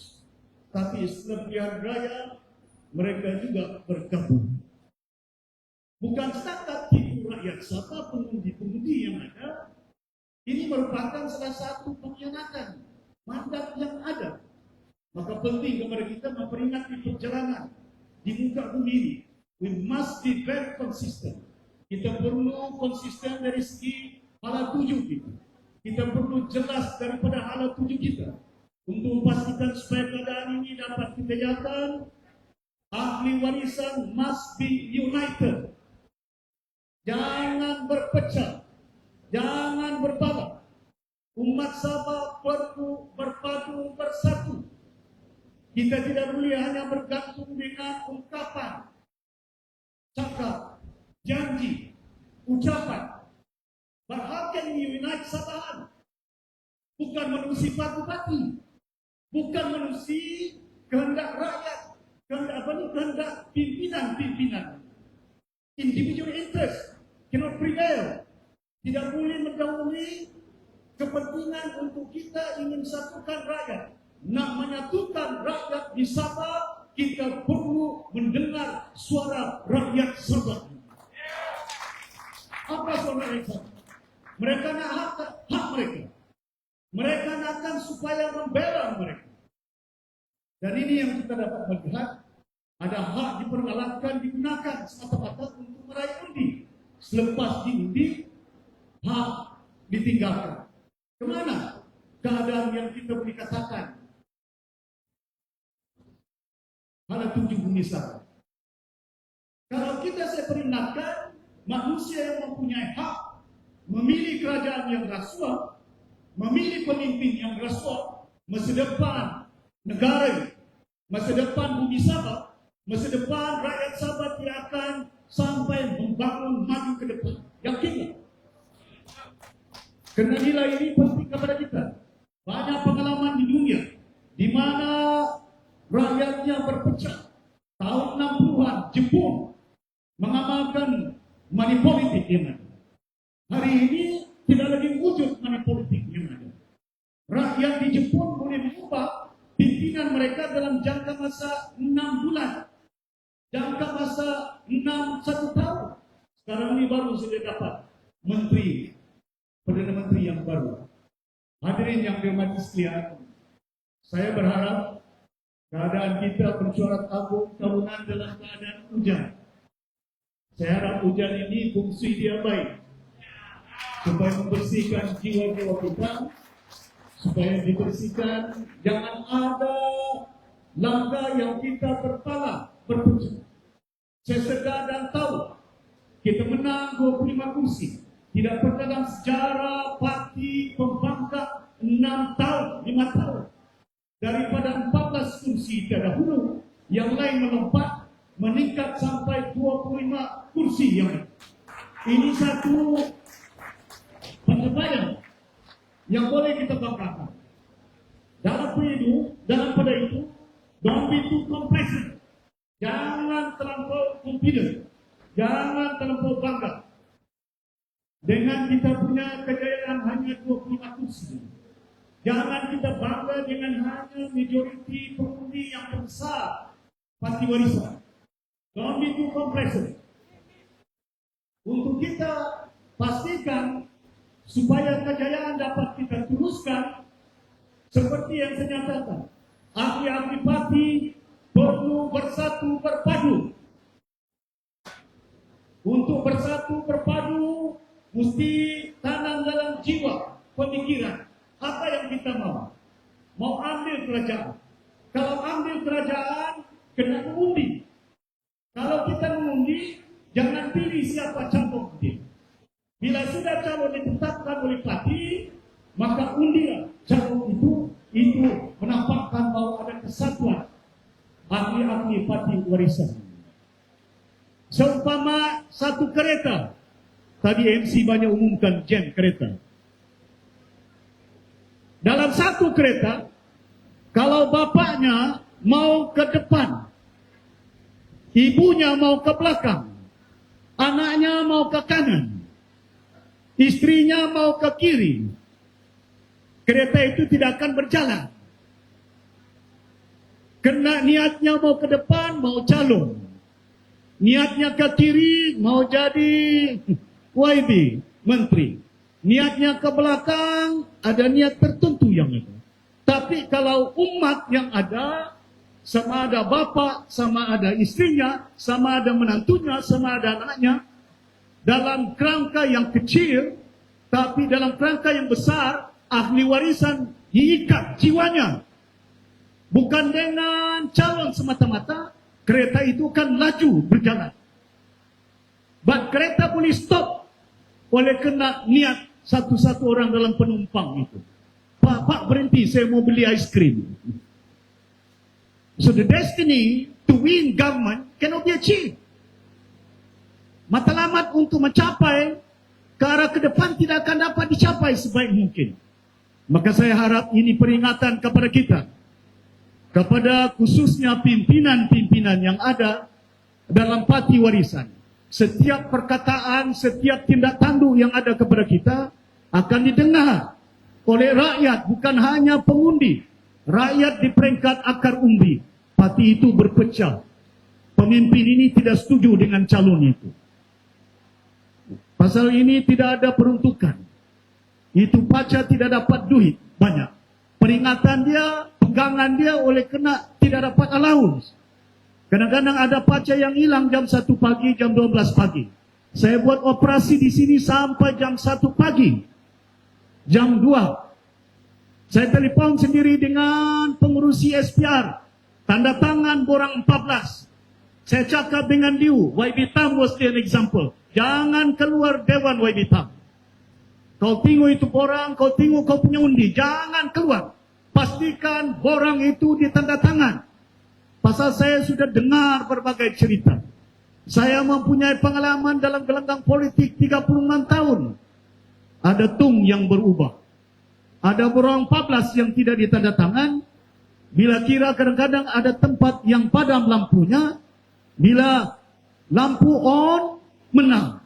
Tapi setelah pilihan raya, mereka juga bergabung. Bukan setakat tipu rakyat Sabah, pengundi-pengundi yang ada. Ini merupakan salah satu pengkhianatan mandat yang ada. Maka penting kepada kita memperingati perjalanan di muka bumi ini. We must be very consistent. Kita perlu konsisten dari segi hala tuju kita. Kita perlu jelas daripada hala tuju kita. Untuk memastikan supaya keadaan ini dapat ditegakkan, ahli warisan must be united. Jangan berpecah, jangan berbalah. Umat Sabah perlu berpadu bersatu. Kita tidak boleh hanya bergantung dengan ungkapan, cakap, janji, ucapan. But how can we unite Sabahan? Bukan menusi batu-batu, bukan menusi kehendak rakyat, kehendak pimpinan-pimpinan. Individual interest cannot prevail. Tidak boleh mendahului kepentingan untuk kita ingin satukan rakyat. Nak menyatukan rakyat di Sabah, kita perlu mendengar suara rakyat Sabah. Apa suara rakyat Sabah? Mereka nak hak mereka. Mereka nakkan supaya membela mereka. Dan ini yang kita dapat melihat. Ada hak diperkenalkan, digunakan semata-mata untuk meraih undi. Selepas diundi, hak ditinggalkan. Kemana keadaan yang kita boleh katakan hala tuju bumi Sabah? Kalau kita saya peringatkan, manusia yang mempunyai hak memilih kerajaan yang rasuah, memilih pemimpin yang rasuah, masa depan negara, masa depan bumi Sabah, masa depan rakyat Sabah tidak akan sampai membangun maju ke depan. Yakinlah. Kerana nilai ini penting kepada kita. Banyak pengalaman di dunia di mana rakyatnya berpecah. Tahun 60-an Jepun mengamalkan money politik yang ada. Hari ini tidak lagi wujud money politik yang ada. Rakyat di Jepun boleh mengubah pimpinan mereka mereka dalam jangka masa 6 bulan, jangka masa 1 tahun. Sekarang ini baru sudah dapat menteri, Perdana Menteri yang baru. Hadirin yang dirahmati sekalian, saya berharap keadaan kita bercorak agung tahunan dalam keadaan hujan. Saya harap hujan ini fungsi dia baik, supaya membersihkan jiwa-jiwa kita, supaya dibersihkan, jangan ada langkah yang kita berpala berpucuk. Saya sedar dan tahu kita menang 25 kursi. Tidak pernah dalam sejarah parti pembangkang 6 tahun, 5 tahun. Daripada 14 kursi terdahulu, yang lain melompat meningkat sampai 25 kursi yang lain. Ini satu pencapaian yang boleh kita banggakan. Dalam pada itu, don't be too complacent. Jangan terlampau confident. Jangan terlampau bangga. Dengan kita punya kejayaan hanya 25 kursi. Jangan kita bangga dengan hanya majoriti pengundi yang besar parti warisan. Don't be too complacent. Untuk kita pastikan supaya kejayaan dapat kita teruskan seperti yang saya nyatakan. Ahli-ahli parti perlu bersatu berpadu. Untuk bersatu berpadu, mesti tanam dalam jiwa, pemikiran. Apa yang kita mau? Mau ambil kerajaan. Kalau ambil kerajaan, kena mengundi. Kalau kita mengundi, jangan pilih siapa calon dia. Bila sudah calon ditetapkan oleh parti, maka undilah calon itu menampakkan bahwa ada kesatuan ahli-ahli parti warisan. Seumpama satu kereta, tadi MC banyak umumkan jam kereta. Dalam satu kereta, kalau bapaknya mau ke depan, ibunya mau ke belakang, anaknya mau ke kanan, istrinya mau ke kiri, kereta itu tidak akan berjalan. Karena niatnya mau ke depan, mau calon. Niatnya ke kiri, mau jadi YB, menteri. Niatnya ke belakang, ada niat tertentu yang ada. Tapi kalau umat yang ada, sama ada bapak, sama ada istrinya, sama ada menantunya, sama ada anaknya, dalam kerangka yang kecil, tapi dalam kerangka yang besar, ahli warisan diikat jiwanya. Bukan dengan calon semata-mata, kereta itu kan laju berjalan. But kereta boleh stop oleh kena niat satu-satu orang dalam penumpang itu. Pak berhenti, saya mau beli ice cream. So the destiny to win government cannot be achieved. Matlamat untuk mencapai ke arah ke depan tidak akan dapat dicapai sebaik mungkin. Maka saya harap ini peringatan kepada kita, kepada khususnya pimpinan-pimpinan yang ada dalam parti warisan. Setiap perkataan, setiap tindak tanduk yang ada kepada kita akan didengar oleh rakyat, bukan hanya pengundi. Rakyat di peringkat akar umbi. Parti itu berpecah. Pemimpin ini tidak setuju dengan calon itu. Pasal ini tidak ada peruntukan. Itu paca tidak dapat duit banyak. Peringatan dia, pegangan dia oleh kena tidak dapat allowance. Kadang-kadang ada paca yang hilang jam 1 pagi, jam 12 pagi. Saya buat operasi di sini sampai jam 1 pagi. Jam 2. Saya telefon sendiri dengan pengurusi SPR. Tanda tangan borang 14. Saya cakap dengan Liu. YB Tam was an example. Jangan keluar Dewan YB Tam. Kau tengok itu borang, kau tengok kau punya undi. Jangan keluar. Pastikan borang itu ditanda tangan. Pasal saya sudah dengar berbagai cerita. Saya mempunyai pengalaman dalam gelanggang politik 36 tahun. Ada tung yang berubah. Ada borang 14 yang tidak ditanda tangan. Bila kira kadang-kadang ada tempat yang padam lampunya. Bila lampu on, menang.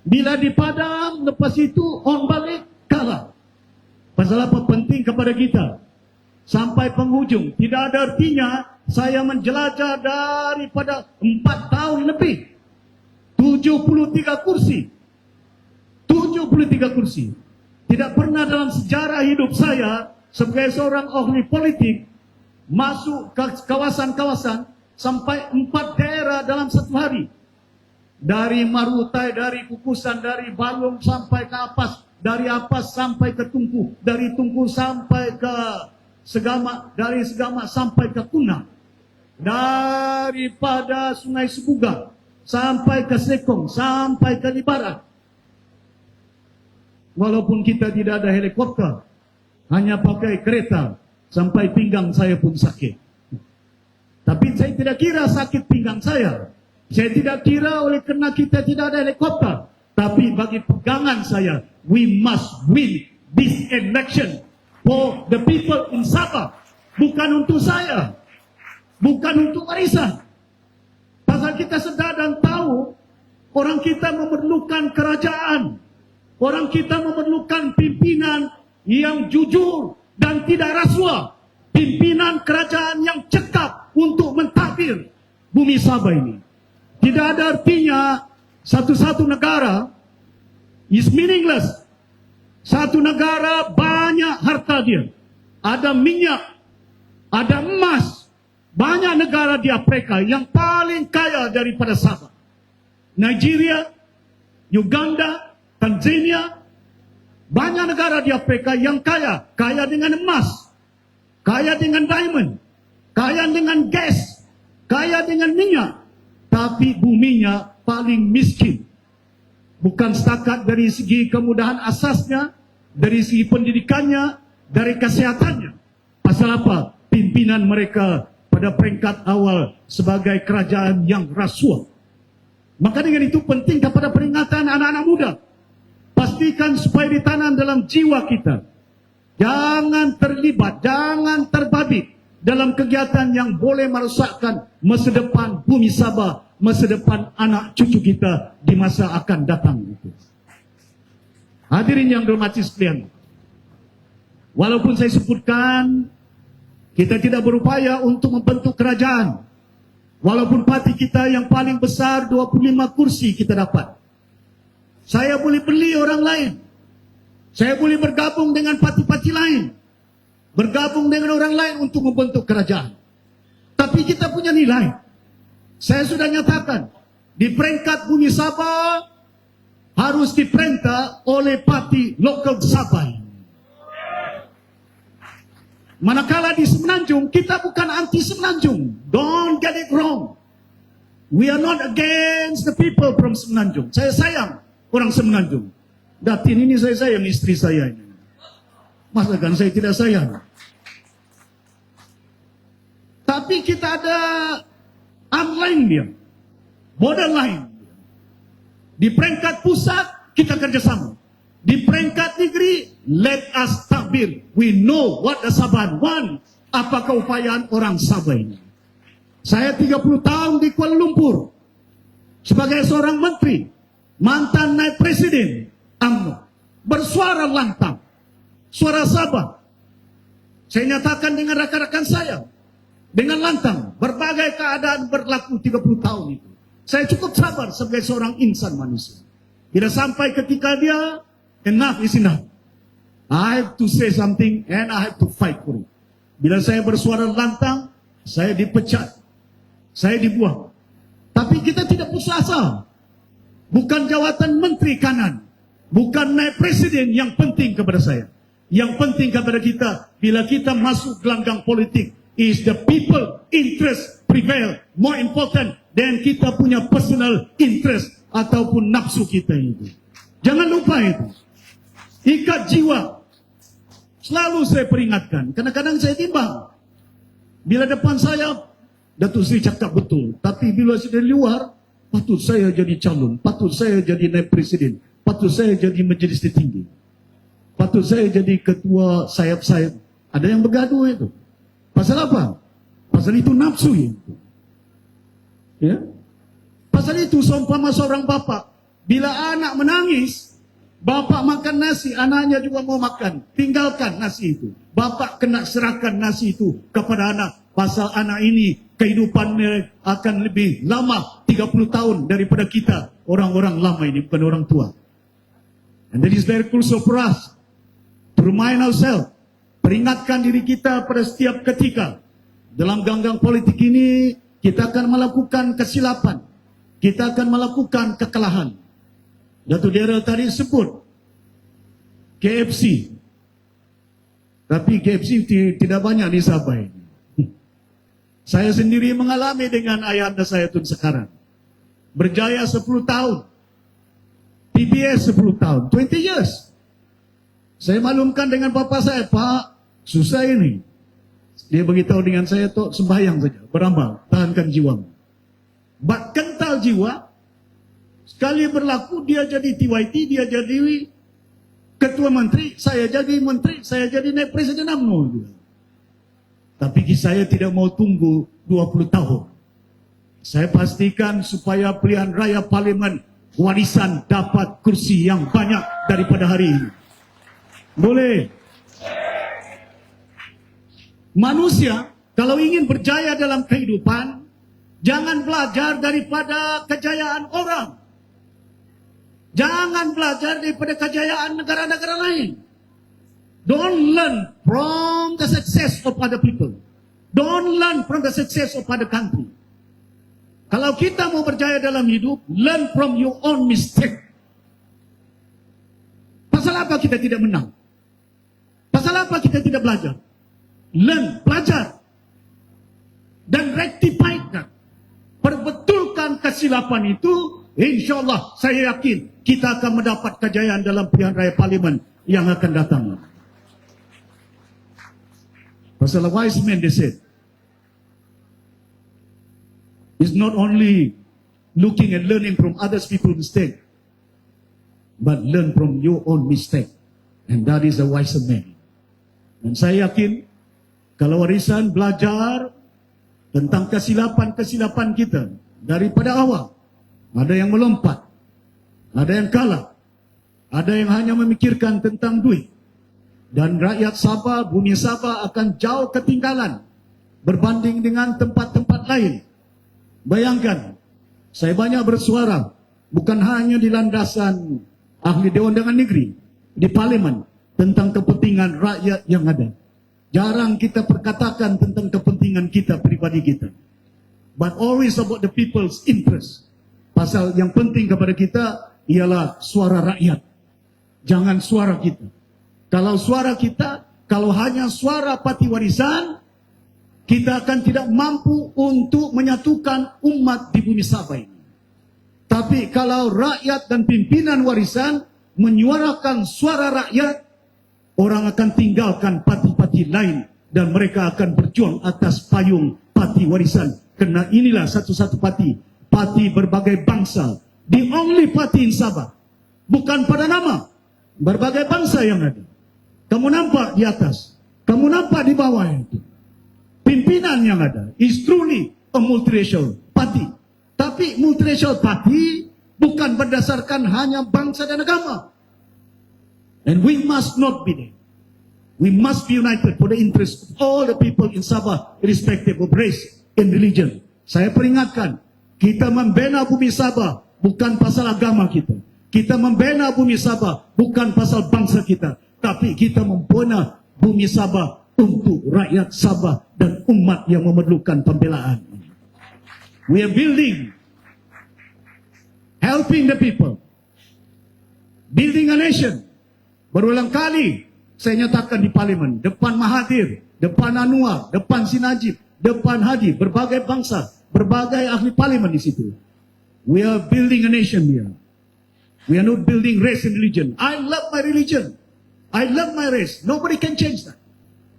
Bila dipadam, lepas itu on balik, kalah. Pasal apa penting kepada kita? sampai penghujung. Tidak ada artinya saya menjelajah daripada 4 tahun lebih. 73 kursi. 73 kursi. Tidak pernah dalam sejarah hidup saya sebagai seorang ahli politik masuk ke kawasan-kawasan sampai 4 daerah dalam satu hari. Dari Marutai, dari Kukusan, dari Balong sampai ke Apas, dari Apas sampai ke Tungku, dari Tungku sampai ke Segama, dari Segama sampai ke Kuna, daripada Sungai Sebuga sampai ke Sekong, sampai ke Libaran. Walaupun kita tidak ada helikopter, hanya pakai kereta, sampai pinggang saya pun sakit. Tapi saya tidak kira sakit pinggang saya. Saya tidak kira oleh kerana kita tidak ada helikopter. Tapi bagi pegangan saya, we must win this election for the people in Sabah. Bukan untuk saya. Bukan untuk warisan. Pasal kita sedar dan tahu, orang kita memerlukan kerajaan. Orang kita memerlukan pimpinan yang jujur dan tidak rasuah. Pimpinan kerajaan yang cekap untuk mentadbir bumi Sabah ini. Tidak ada artinya satu-satu negara is meaningless. Satu negara banyak harta dia. Ada minyak, ada emas. Banyak negara di Afrika yang paling kaya daripada Sabah. Nigeria, Uganda, Tanzania. Banyak negara di Afrika yang kaya. Kaya dengan emas. Kaya dengan diamond. Kaya dengan gas. Kaya dengan minyak. Tapi buminya paling miskin. Bukan setakat dari segi kemudahan asasnya, dari segi pendidikannya, dari kesehatannya. Pasal apa? Pimpinan mereka pada peringkat awal sebagai kerajaan yang rasuah. Maka dengan itu penting kepada peringatan anak-anak muda. Pastikan supaya ditanam dalam jiwa kita. Jangan terlibat, jangan terbabit dalam kegiatan yang boleh merosakkan masa depan bumi Sabah, masa depan anak cucu kita di masa akan datang itu. Hadirin yang dihormati sekalian, walaupun saya sebutkan kita tidak berupaya untuk membentuk kerajaan, walaupun parti kita yang paling besar 25 kursi kita dapat, saya boleh beli orang lain, saya boleh bergabung dengan parti-parti lain, bergabung dengan orang lain untuk membentuk kerajaan. Tapi kita punya nilai. Saya sudah nyatakan, di peringkat bumi Sabah harus diperintah oleh parti lokal Sabah. Manakala di Semenanjung, kita bukan anti Semenanjung. Don't get it wrong. We are not against the people from Semenanjung. Saya sayang orang Semenanjung. Datin ini saya sayang istri saya ini. Masakan saya tidak sayang. Tapi kita ada online dia. Borderline. Di peringkat pusat, kita kerjasama. Di peringkat negeri, let us takbir. We know what the Sabah want. Apa keupayaan orang Sabah ini. Saya 30 tahun di Kuala Lumpur. Sebagai seorang menteri. Mantan naib presiden UMNO. Bersuara lantang. Suara Sabah. Saya nyatakan dengan rakan-rakan saya. Dengan lantang. Berbagai keadaan berlaku 30 tahun itu. Saya cukup sabar sebagai seorang insan manusia. Bila sampai ketika dia, enough is enough. I have to say something and I have to fight for it. Bila saya bersuara lantang, saya dipecat. Saya dibuang. Tapi kita tidak putus asa. Bukan jawatan menteri kanan. Bukan naik presiden yang penting kepada saya. Yang penting kepada kita, bila kita masuk gelanggang politik, is the people interest prevail. More important than kita punya personal interest ataupun nafsu kita itu. Jangan lupa itu. Ikat jiwa. Selalu saya peringatkan. Kadang-kadang saya timbang. Bila depan saya, Datuk Seri cakap betul. Tapi bila saya dari luar, patut saya jadi calon. Patut saya jadi naib presiden. Patut saya jadi majlis tertinggi. Patut saya jadi ketua sayap-sayap. Ada yang bergaduh itu. Pasal apa? Pasal itu nafsu itu. Ya? Pasal itu seumpama seorang bapa, bila anak menangis, Bapak makan nasi, anaknya juga mau makan. Tinggalkan nasi itu. Bapak kena serahkan nasi itu kepada anak. Pasal anak ini kehidupannya akan lebih lama 30 tahun daripada kita. Orang-orang lama ini, bukan orang tua. And that is very crucial for us to remind ourselves. Peringatkan diri kita pada setiap ketika. Dalam ganggang politik ini, kita akan melakukan kesilapan. Kita akan melakukan kekalahan. Datuk Daryl tadi sebut KFC. Tapi KFC tidak banyak di Sabah ini. Saya sendiri mengalami dengan ayahanda saya Tun sekarang. Berjaya 10 tahun. PBS 10 tahun. 20 years. Saya maklumkan dengan bapa saya, Pak, susah ini. Dia beritahu dengan saya, Tok, sembahyang saja. Beramal, tahankan jiwamu. But kental jiwa. Sekali berlaku, dia jadi TYT, dia jadi ketua menteri, saya jadi menteri, saya jadi naik presiden UMNO. Tapi saya tidak mau tunggu 20 tahun. Saya pastikan supaya pilihan raya parlimen warisan dapat kursi yang banyak daripada hari ini. Boleh. Manusia, kalau ingin berjaya dalam kehidupan, jangan belajar daripada kejayaan orang. Jangan belajar daripada kejayaan negara-negara lain. Don't learn from the success of other people. Don't learn from the success of other country. Kalau kita mau berjaya dalam hidup, learn from your own mistake. Pasal apa kita tidak menang? Pasal apa kita tidak belajar? Learn, belajar. Dan rectify that. Perbetulkan kesilapan itu. InsyaAllah saya yakin kita akan mendapat kejayaan dalam pilihan raya parlimen yang akan datang. Pasal wise men, they said, it's not only looking and learning from others people's mistake, but learn from your own mistake. And that is a wise man. Dan saya yakin kalau warisan belajar tentang kesilapan-kesilapan kita daripada awal. Ada yang melompat, ada yang kalah, ada yang hanya memikirkan tentang duit. Dan rakyat Sabah, bumi Sabah akan jauh ketinggalan berbanding dengan tempat-tempat lain. Bayangkan, saya banyak bersuara, bukan hanya di landasan ahli Dewan Undangan Negeri, di parlimen, tentang kepentingan rakyat yang ada. Jarang kita perkatakan tentang kepentingan kita, pribadi kita. But always about the people's interest. Pasal yang penting kepada kita ialah suara rakyat. Jangan suara kita. Kalau suara kita, kalau hanya suara parti warisan, kita akan tidak mampu untuk menyatukan umat di bumi Sabah ini. Tapi kalau rakyat dan pimpinan warisan menyuarakan suara rakyat, orang akan tinggalkan parti-parti lain dan mereka akan berjuang atas payung parti warisan. Kerana inilah satu-satu parti berbagai bangsa. The only party in Sabah. Bukan pada nama. Berbagai bangsa yang ada. Kamu nampak di atas. Kamu nampak di bawah itu. Pimpinan yang ada is truly a multiracial party. Tapi multiracial party bukan berdasarkan hanya bangsa dan agama. And we must not be there. We must be united for the interest of all the people in Sabah, irrespective of race and religion. Saya peringatkan, kita membela bumi Sabah bukan pasal agama kita. Kita membela bumi Sabah bukan pasal bangsa kita. Tapi kita membela bumi Sabah untuk rakyat Sabah dan umat yang memerlukan pembelaan. We are building, helping the people, building a nation. Berulang kali saya nyatakan di parlimen, depan Mahathir, depan Anwar, depan Sinajib, depan Hadi, berbagai bangsa, berbagai ahli parlimen di situ. We are building a nation here. We are not building race and religion. I love my religion. I love my race. Nobody can change that.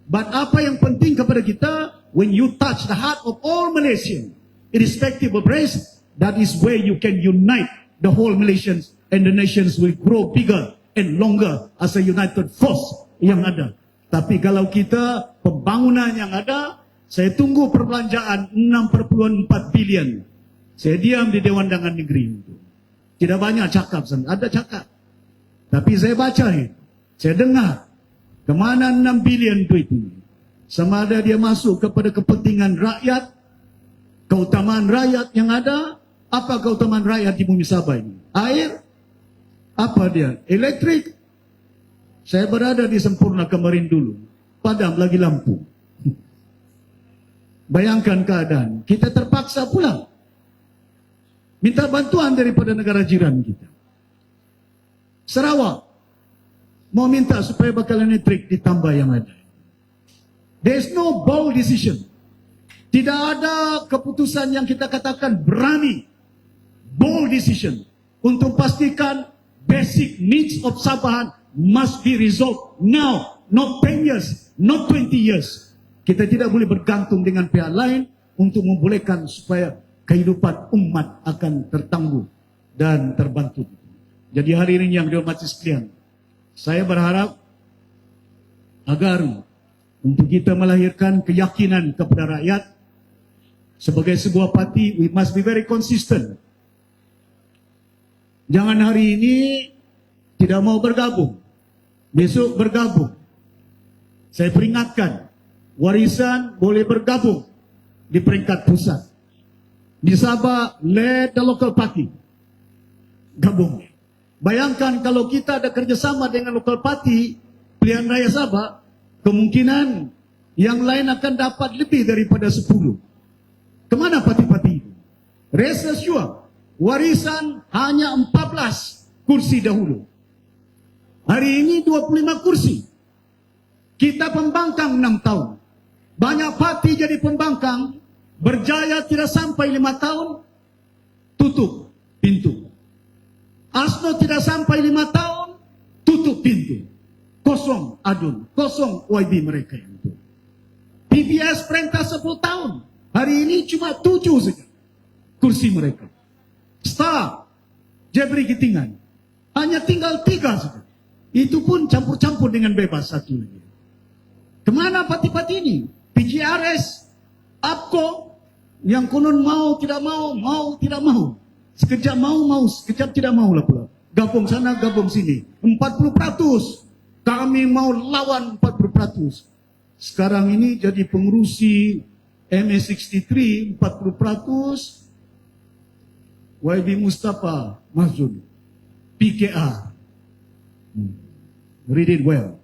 But apa yang penting kepada kita, when you touch the heart of all Malaysians, irrespective of race, that is where you can unite the whole Malaysians, and the nations will grow bigger and longer as a united force yang ada. Tapi kalau kita pembangunan yang ada, saya tunggu perbelanjaan 6.4 bilion. Saya diam di Dewan Undangan Negeri itu. Tidak banyak cakap, ada cakap. Tapi saya baca ini, saya dengar kemana 6 bilion duit ini. Sama ada dia masuk kepada kepentingan rakyat, keutamaan rakyat yang ada. Apa keutamaan rakyat di bumi Sabah ini? Air? Apa dia? Elektrik? Saya berada di Sempurna kemarin dulu. Padam lagi lampu. Bayangkan keadaan. Kita terpaksa pulang. Minta bantuan daripada negara jiran kita. Sarawak mau minta supaya bakalan elektrik ditambah yang ada. There is no bold decision. Tidak ada keputusan yang kita katakan berani. Bold decision untuk pastikan basic needs of Sabahan must be resolved now, not 10 years, not 20 years. Kita tidak boleh bergantung dengan pihak lain untuk membolehkan supaya kehidupan umat akan tertangguh dan terbantu. Jadi hari ini yang dihormati sekalian, saya berharap agar untuk kita melahirkan keyakinan kepada rakyat sebagai sebuah parti, we must be very consistent. Jangan hari ini tidak mau bergabung, besok bergabung. Saya peringatkan, Warisan boleh bergabung di peringkat pusat. Di Sabah, let the local party gabung. Bayangkan kalau kita ada kerjasama dengan local party, Pilihan Raya Sabah, kemungkinan yang lain akan dapat lebih daripada 10. Kemana parti-parti itu? Rest assured, Warisan hanya 14 kursi dahulu. Hari ini 25 kursi. Kita pembangkang 6 tahun. Banyak parti jadi pembangkang, berjaya tidak sampai 5 tahun, tutup pintu. ASNO tidak sampai 5 tahun, tutup pintu. Kosong adun, kosong YB mereka itu. PBS perintah 10 tahun. Hari ini cuma 7 saja kursi mereka. Star, Jebri Gitingan, hanya tinggal 3 saja. Itu pun campur-campur dengan bebas satu lagi. Kemana parti-parti ini? PGRS, APCO, yang konon mau tidak mau, mau tidak mau. Sekejap mau, sekejap tidak mau lah pula. Gabung sana, gabung sini. 40%. Kami mau lawan 40%. Sekarang ini jadi pengurusi MA63, 40%. YB Mustafa Mahzun, PKR. Read it well.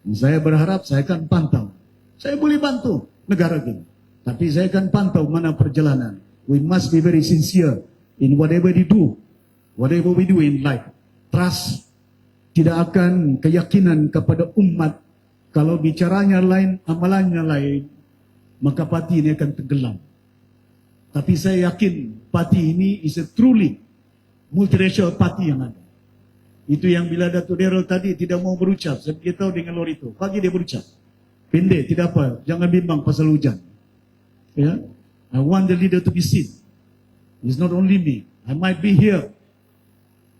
Saya berharap saya akan pantau. Saya boleh bantu negara ini. Tapi saya akan pantau mana perjalanan. We must be very sincere in whatever we do. Whatever we do in life. Trust. Tidak akan keyakinan kepada umat. Kalau bicaranya lain, amalannya lain, maka parti ini akan tenggelam. Tapi saya yakin parti ini is a truly multiracial party yang ada. Itu yang bila Datuk Daryl tadi tidak mau berucap. Saya beritahu dengan Lorito. Pagi dia berucap. Pendek, tidak apa. Jangan bimbang pasal hujan. Ya? I want the leader to be seen. It's not only me. I might be here.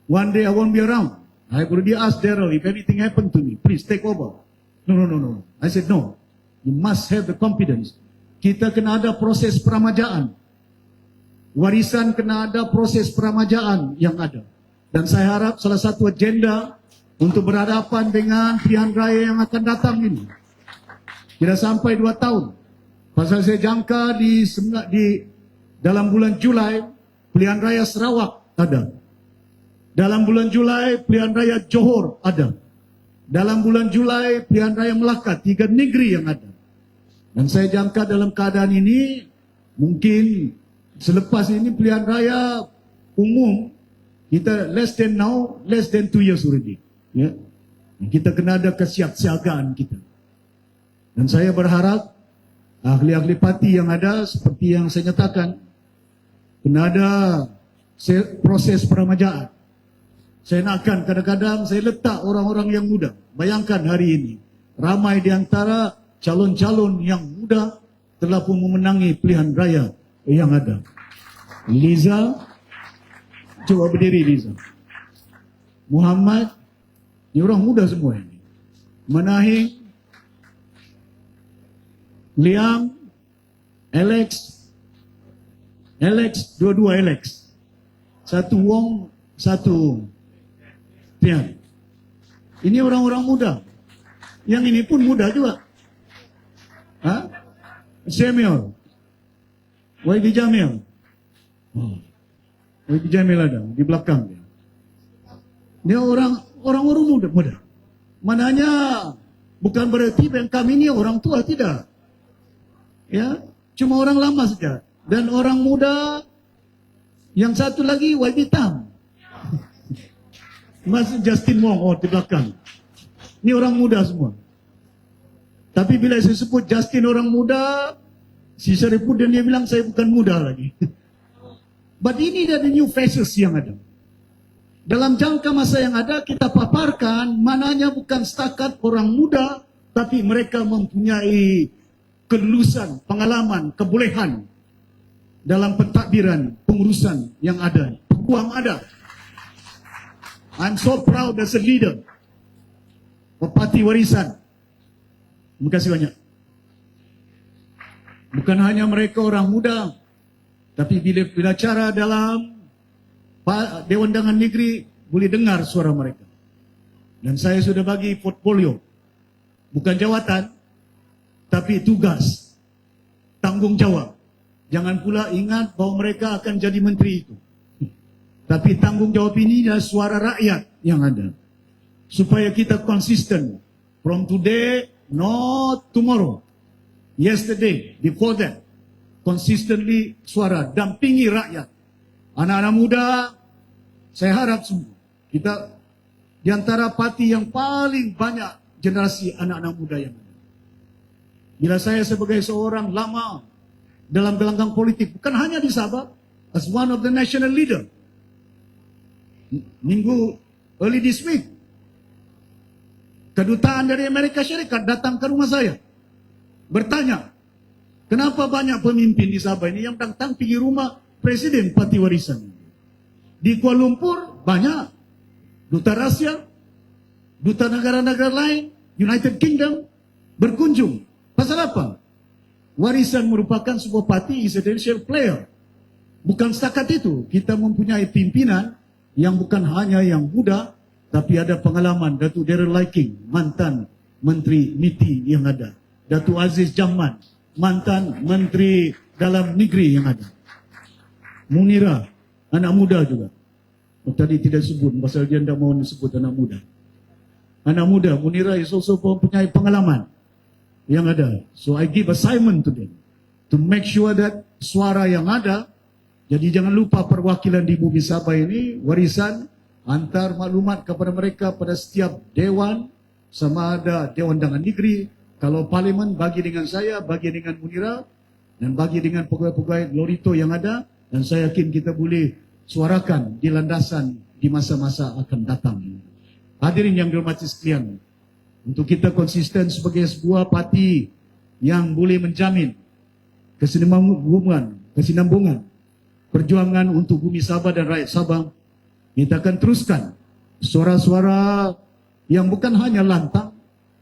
One day I won't be around. I already asked Daryl, if anything happened to me, please take over. No. I said no. You must have the confidence. Kita kena ada proses peramajaan. Warisan kena ada proses peramajaan yang ada. Dan saya harap salah satu agenda untuk berhadapan dengan pilihan raya yang akan datang ini tidak sampai 2 tahun. Pasal saya jangka di dalam bulan Julai pilihan raya Sarawak ada. Dalam bulan Julai pilihan raya Johor ada. Dalam bulan Julai pilihan raya Melaka, 3 negeri yang ada. Dan saya jangka dalam keadaan ini mungkin selepas ini pilihan raya umum kita less than 2 years already. Ya. Kita kena ada kesiapsiagaan kita. Dan saya berharap ahli-ahli parti yang ada seperti yang saya nyatakan, kena ada proses peramajaan. Saya nakkan kadang-kadang saya letak orang-orang yang muda. Bayangkan hari ini ramai di antara calon-calon yang muda telah pun memenangi pilihan raya yang ada. Liza, coba berdiri Liza. Muhammad, ini orang muda semua ini. Manahing, Liam, Alex, dua-dua Alex. Satu Wong, satu Lihat. Ini orang-orang muda. Yang ini pun muda juga. Hah? Samuel. YB Jamil. Oh. YB Jamil ada di belakang dia. Dia orang-orang muda. Mananya bukan berarti yang kami ini orang tua, tidak. Ya, cuma orang lama saja. Dan orang muda yang satu lagi YB Tam. Mas Justin Wong di belakang. Ini orang muda semua. Tapi bila saya sebut Justin orang muda, si Saripudin dia bilang saya bukan muda lagi. But ini ada new faces yang ada. Dalam jangka masa yang ada kita paparkan mananya bukan setakat orang muda, tapi mereka mempunyai kelulusan, pengalaman, kebolehan dalam pentadbiran, pengurusan yang ada. Peluang ada. I'm so proud as a leader of Parti Warisan. Terima kasih banyak. Bukan hanya mereka orang muda, tapi bila cara dalam Dewan Undangan Negeri boleh dengar suara mereka. Dan saya sudah bagi portfolio, bukan jawatan, tapi tugas, tanggung jawab. Jangan pula ingat bahawa mereka akan jadi menteri itu. Tapi tanggung jawab ini adalah suara rakyat yang ada. Supaya kita konsisten. From today, not tomorrow. Yesterday, before that. Consistently suara, dampingi rakyat. Anak-anak muda, saya harap semua. Kita di antara parti yang paling banyak generasi anak-anak muda yang ada. Bila saya sebagai seorang lama dalam gelanggang politik, bukan hanya di Sabah, as one of the national leader. Minggu early this week, kedutaan dari Amerika Syarikat datang ke rumah saya bertanya, kenapa banyak pemimpin di Sabah ini yang datang pergi rumah Presiden Parti Warisan. Di Kuala Lumpur banyak duta Rusia, duta negara-negara lain, United Kingdom berkunjung. Pasal apa? Warisan merupakan sebuah parti essential player. Bukan setakat itu, kita mempunyai pimpinan yang bukan hanya yang muda, tapi ada pengalaman. Datuk Darrell Liking, mantan Menteri MITI yang ada. Datuk Aziz Jaman, mantan Menteri Dalam Negeri yang ada. Munira, anak muda juga. Oh, tadi tidak sebut, pasal dia tidak mahu disebut anak muda. Anak muda, Munira is also mempunyai pengalaman yang ada. So I give assignment to them, to make sure that suara yang ada. Jadi jangan lupa perwakilan di Bumi Sabah ini, warisan, antar maklumat kepada mereka pada setiap dewan, sama ada Dewan Undangan Negeri, kalau parlimen bagi dengan saya, bagi dengan Munira, dan bagi dengan pegawai-pegawai Lorito yang ada, dan saya yakin kita boleh suarakan di landasan di masa-masa akan datang. Hadirin yang dirahmati sekalian, untuk kita konsisten sebagai sebuah parti yang boleh menjamin kesinambungan, perjuangan untuk Bumi Sabah dan rakyat Sabah, kita akan teruskan suara-suara yang bukan hanya lantang,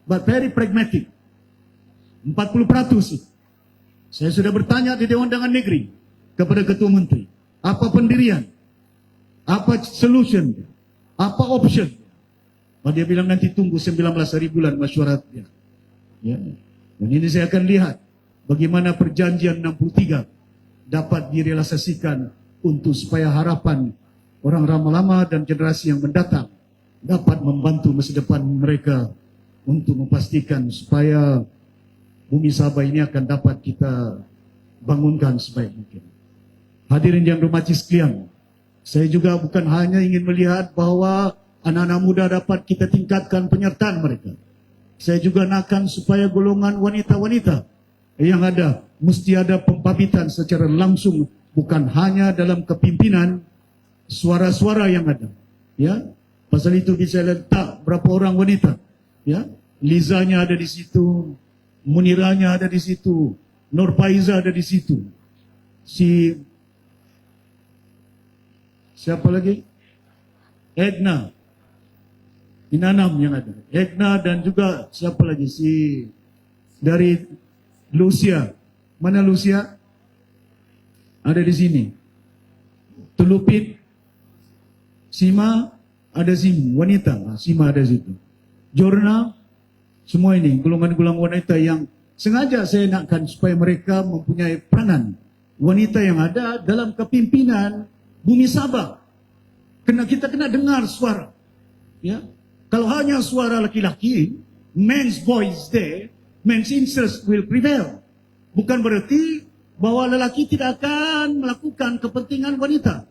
but very pragmatic. 40%. Saya sudah bertanya di Dewan Undangan Negeri kepada Ketua Menteri, apa pendirian, apa solution, apa option. Dia bilang nanti tunggu 19 hari bulan mesyuaratnya. Ya. Dan ini saya akan lihat bagaimana perjanjian 63 dapat direalisasikan untuk supaya harapan orang lama-lama dan generasi yang mendatang dapat membantu masa depan mereka untuk memastikan supaya Bumi Sabah ini akan dapat kita bangunkan sebaik mungkin. Hadirin yang dirahmati sekalian, saya juga bukan hanya ingin melihat bahawa anak-anak muda dapat kita tingkatkan penyertaan mereka. Saya juga nakkan supaya golongan wanita-wanita yang ada, mesti ada pembabitan secara langsung, bukan hanya dalam kepimpinan, suara-suara yang ada. Ya, pasal itu bisa letak berapa orang wanita. Ya, Lizanya ada di situ, Muniranya ada di situ, Nur Faiza ada di situ. Siapa lagi? Edna Inanam yang ada. Edna dan juga siapa lagi? Dari Lucia. Mana Lucia? Ada di sini. Tulupit, Sima, ada Simu, wanita, Sima ada situ. Jorna, semua ini golongan-golongan wanita yang sengaja saya nakkan supaya mereka mempunyai peranan. Wanita yang ada dalam kepimpinan bumi Sabah. Kita kena dengar suara. Ya, kalau hanya suara laki-laki, men's voice there, men's interest will prevail. Bukan berarti bahwa lelaki tidak akan melakukan kepentingan wanita.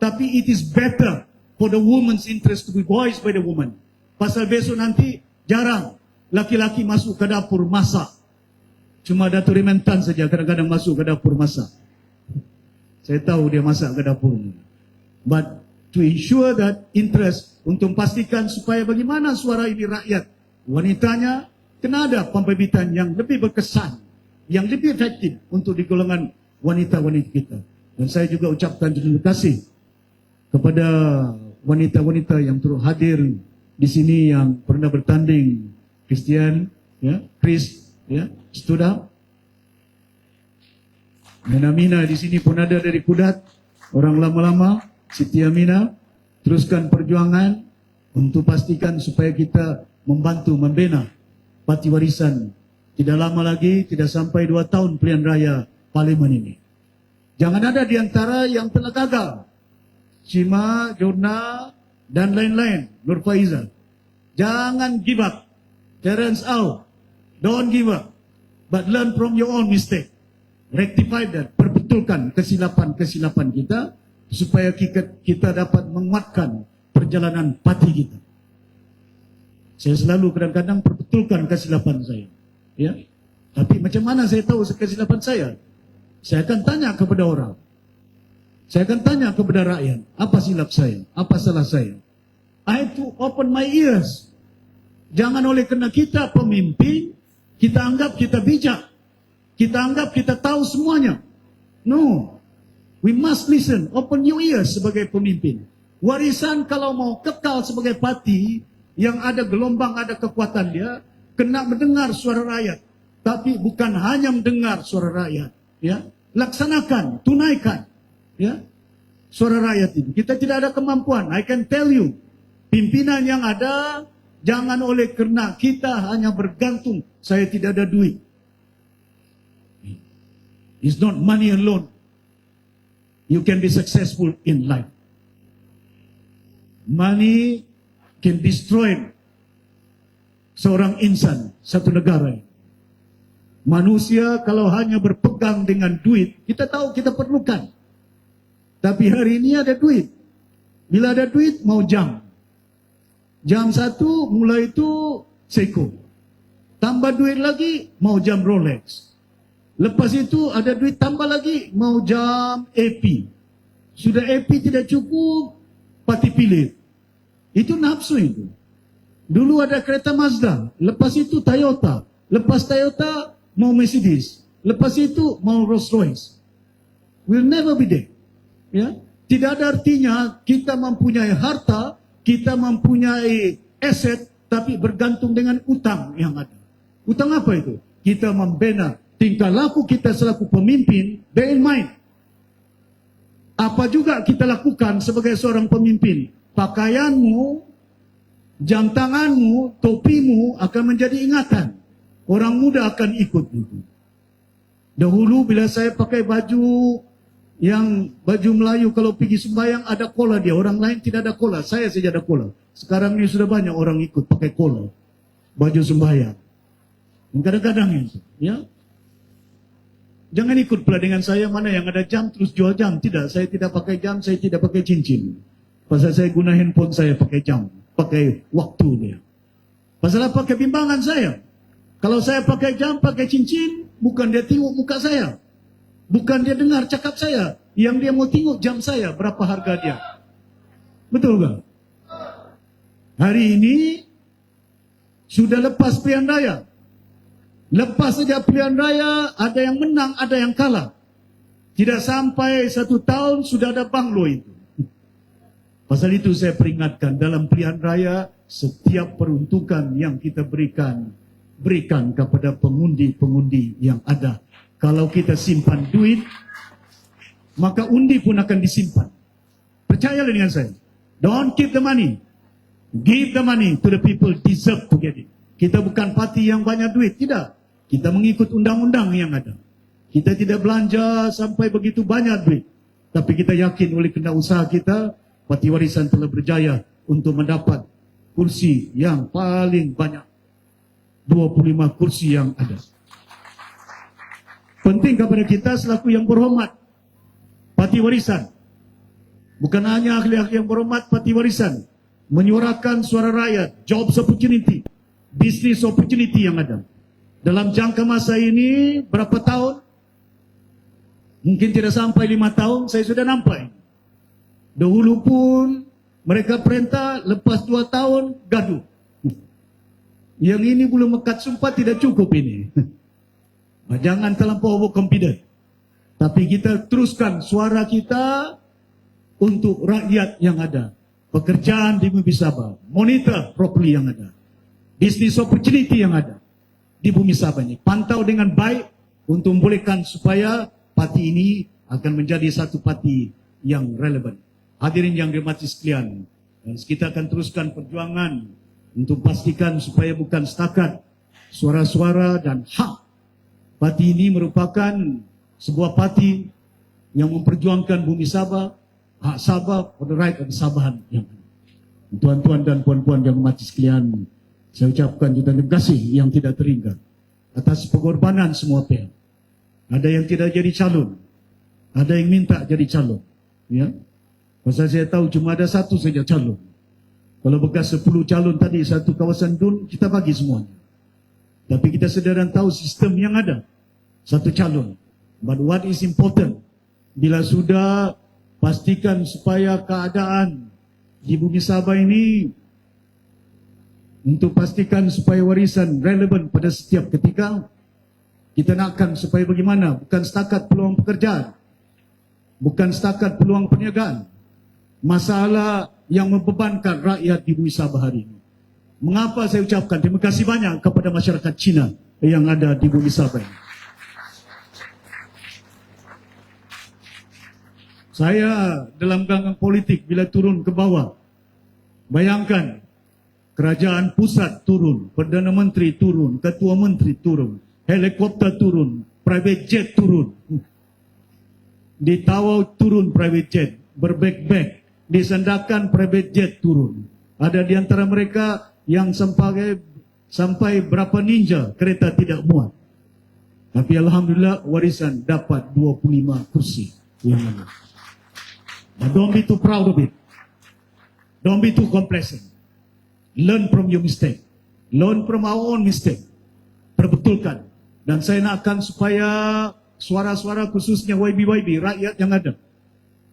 Tapi it is better for the woman's interest to be voiced by the woman. Pasal besok nanti jarang laki-laki masuk ke dapur masak. Cuma Datuk Rimentan saja kadang-kadang masuk ke dapur masak. Saya tahu dia masak ke dapur. But to ensure that interest, untuk pastikan supaya bagaimana suara ini rakyat, wanitanya kena ada pembibitan yang lebih berkesan, yang lebih efektif untuk di golongan wanita-wanita kita. Dan saya juga ucapkan terima kasih kepada wanita-wanita yang turut hadir di sini yang pernah bertanding. Christian, ya, Chris, ya, stood up. Dan Amina di sini pun ada dari Kudat, orang lama-lama. Siti Amina, teruskan perjuangan untuk pastikan supaya kita membantu membina parti warisan. Tidak lama lagi, tidak sampai 2 tahun pilihan raya parlimen ini. Jangan ada di antara yang telah gagal. Cima, Jorna, dan lain-lain, Nur Faiza. Jangan give up. Terence out. Don't give up. But learn from your own mistake. Rectify that. Perbetulkan kesilapan-kesilapan kita supaya kita dapat menguatkan perjalanan parti kita. Saya selalu kadang-kadang perbetulkan kesilapan saya. Ya. Tapi macam mana saya tahu kesilapan saya? Saya akan tanya kepada orang. Saya akan tanya kepada rakyat, apa silap saya? Apa salah saya? I have to open my ears. Jangan oleh kerana kita pemimpin, kita anggap kita bijak. Kita anggap kita tahu semuanya. No. We must listen. Open your ears sebagai pemimpin. Warisan kalau mau kekal sebagai parti yang ada gelombang, ada kekuatan dia, kena mendengar suara rakyat. Tapi bukan hanya mendengar suara rakyat. Ya, laksanakan, tunaikan. Ya, suara rakyat ini. Kita tidak ada kemampuan. I can tell you. Pimpinan yang ada, jangan oleh kerana kita hanya bergantung, saya tidak ada duit. It's not money alone. You can be successful in life. Money can destroy seorang insan, satu negara. Manusia kalau hanya berpegang dengan duit, kita tahu kita perlukan. Tapi hari ini ada duit. Bila ada duit, mau jam. Jam 1 mulai itu Seiko. Tambah duit lagi, mau jam Rolex. Lepas itu ada duit tambah lagi, mau jam AP. Sudah AP tidak cukup, parti pilih. Itu nafsu itu. Dulu ada kereta Mazda, lepas itu Toyota. Lepas Toyota, mau Mercedes. Lepas itu mau Rolls Royce. Will never be there. Ya? Tidak ada artinya kita mempunyai harta, kita mempunyai aset, tapi bergantung dengan utang yang ada. Utang apa itu? Kita membina tingkah laku kita selaku pemimpin. Bear in mind, apa juga kita lakukan sebagai seorang pemimpin. Pakaianmu, jam tanganmu, topimu akan menjadi ingatan. Orang muda akan ikut itu. Dahulu bila saya pakai baju Melayu, kalau pergi sembahyang ada kola dia. Orang lain tidak ada kola. Saya saja ada kola. Sekarang ini sudah banyak orang ikut pakai kola. Baju sembahyang. Kadang-kadang itu. Ya. Jangan ikut pula dengan saya mana yang ada jam terus jual jam. Tidak, saya tidak pakai jam, saya tidak pakai cincin. Pasal saya guna handphone saya pakai jam. Pakai waktu dia. Pasal apa kebimbangan saya? Kalau saya pakai jam, pakai cincin, bukan dia tengok muka saya. Bukan dia dengar cakap saya. Yang dia mau tengok jam saya, berapa harga dia. Betul tak? Hari ini, sudah lepas pilihan raya. Lepas saja pilihan raya, ada yang menang, ada yang kalah. Tidak sampai 1 tahun, sudah ada banglo itu. Pasal itu saya peringatkan, dalam pilihan raya, setiap peruntukan yang kita berikan kepada pengundi-pengundi yang ada. Kalau kita simpan duit, maka undi pun akan disimpan. Percayalah dengan saya. Don't keep the money. Give the money to the people deserve to get it. Kita bukan parti yang banyak duit, tidak. Kita mengikut undang-undang yang ada. Kita tidak belanja sampai begitu banyak duit. Tapi kita yakin oleh kerana usaha kita, Parti Warisan telah berjaya untuk mendapat kursi yang paling banyak. 25 kursi yang ada. Penting kepada kita selaku yang berhormat Parti Warisan. Bukan hanya ahli-ahli yang berhormat Parti Warisan. Menyuarakan suara rakyat, jobs opportunity, business opportunity yang ada. Dalam jangka masa ini, berapa tahun? Mungkin tidak sampai 5 tahun, saya sudah nampak. Dahulu pun mereka perintah, lepas 2 tahun, gaduh. Yang ini belum mekat sumpah tidak cukup ini. Jangan terlampau overconfident. Tapi kita teruskan suara kita untuk rakyat yang ada. Pekerjaan di Bumi Sabah, monitor properly yang ada. Business opportunity yang ada di Bumi Sabah ini. Pantau dengan baik untuk membolehkan supaya parti ini akan menjadi satu parti yang relevan. Hadirin yang dirahmati sekalian, kita akan teruskan perjuangan untuk pastikan supaya bukan setakat suara-suara dan hak. Parti ini merupakan sebuah parti yang memperjuangkan Bumi Sabah, hak Sabah, for the right of Sabahan. Tuan-tuan dan puan-puan yang dirahmati sekalian, saya ucapkan juga terima kasih yang tidak terhingga atas pengorbanan semua pihak. Ada yang tidak jadi calon, ada yang minta jadi calon. Ya, pasal saya tahu cuma ada satu saja calon. Kalau bekas 10 calon tadi satu kawasan dun, kita bagi semuanya. Tapi kita sedar dan tahu sistem yang ada, satu calon. But what is important, bila sudah pastikan supaya keadaan di Bumi Sabah ini, untuk pastikan supaya warisan relevan pada setiap ketika, kita nakkan supaya bagaimana, bukan setakat peluang pekerjaan, bukan setakat peluang perniagaan, masalah yang membebankan rakyat di Bumi Sabah hari ini. Mengapa saya ucapkan terima kasih banyak kepada masyarakat Cina yang ada di Bumi Sabah ini. Saya dalam ganggang politik bila turun ke bawah, bayangkan kerajaan pusat turun, Perdana Menteri turun, Ketua Menteri turun, helikopter turun, private jet turun. Di Tawau turun private jet, berbeg-beg, disandarkan private jet turun. Ada di antara mereka yang sampai berapa ninja kereta tidak muat. Tapi alhamdulillah warisan dapat 25 kursi yang ada. But don't be too proud of it. Don't be too complacent. Learn from your mistake. Learn from our own mistake. Perbetulkan. Dan saya nakkan supaya suara-suara khususnya YB rakyat yang ada.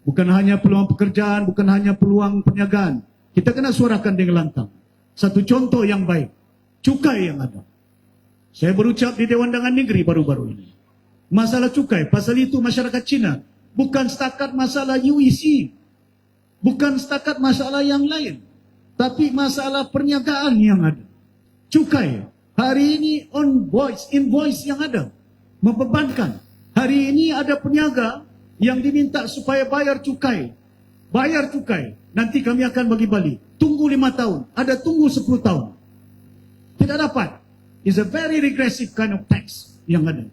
Bukan hanya peluang pekerjaan, bukan hanya peluang perniagaan. Kita kena suarakan dengan lantang. Satu contoh yang baik, cukai yang ada. Saya berucap di Dewan Dagang Negeri baru-baru ini. Masalah cukai, pasal itu masyarakat Cina. Bukan setakat masalah UEC. Bukan setakat masalah yang lain. Tapi masalah perniagaan yang ada. Cukai. Hari ini invoice yang ada. Membebankan. Hari ini ada peniaga yang diminta supaya bayar cukai. Bayar cukai. Nanti kami akan bagi balik. Tunggu 5 tahun. Ada tunggu 10 tahun. Tidak dapat. It's a very regressive kind of tax yang ada.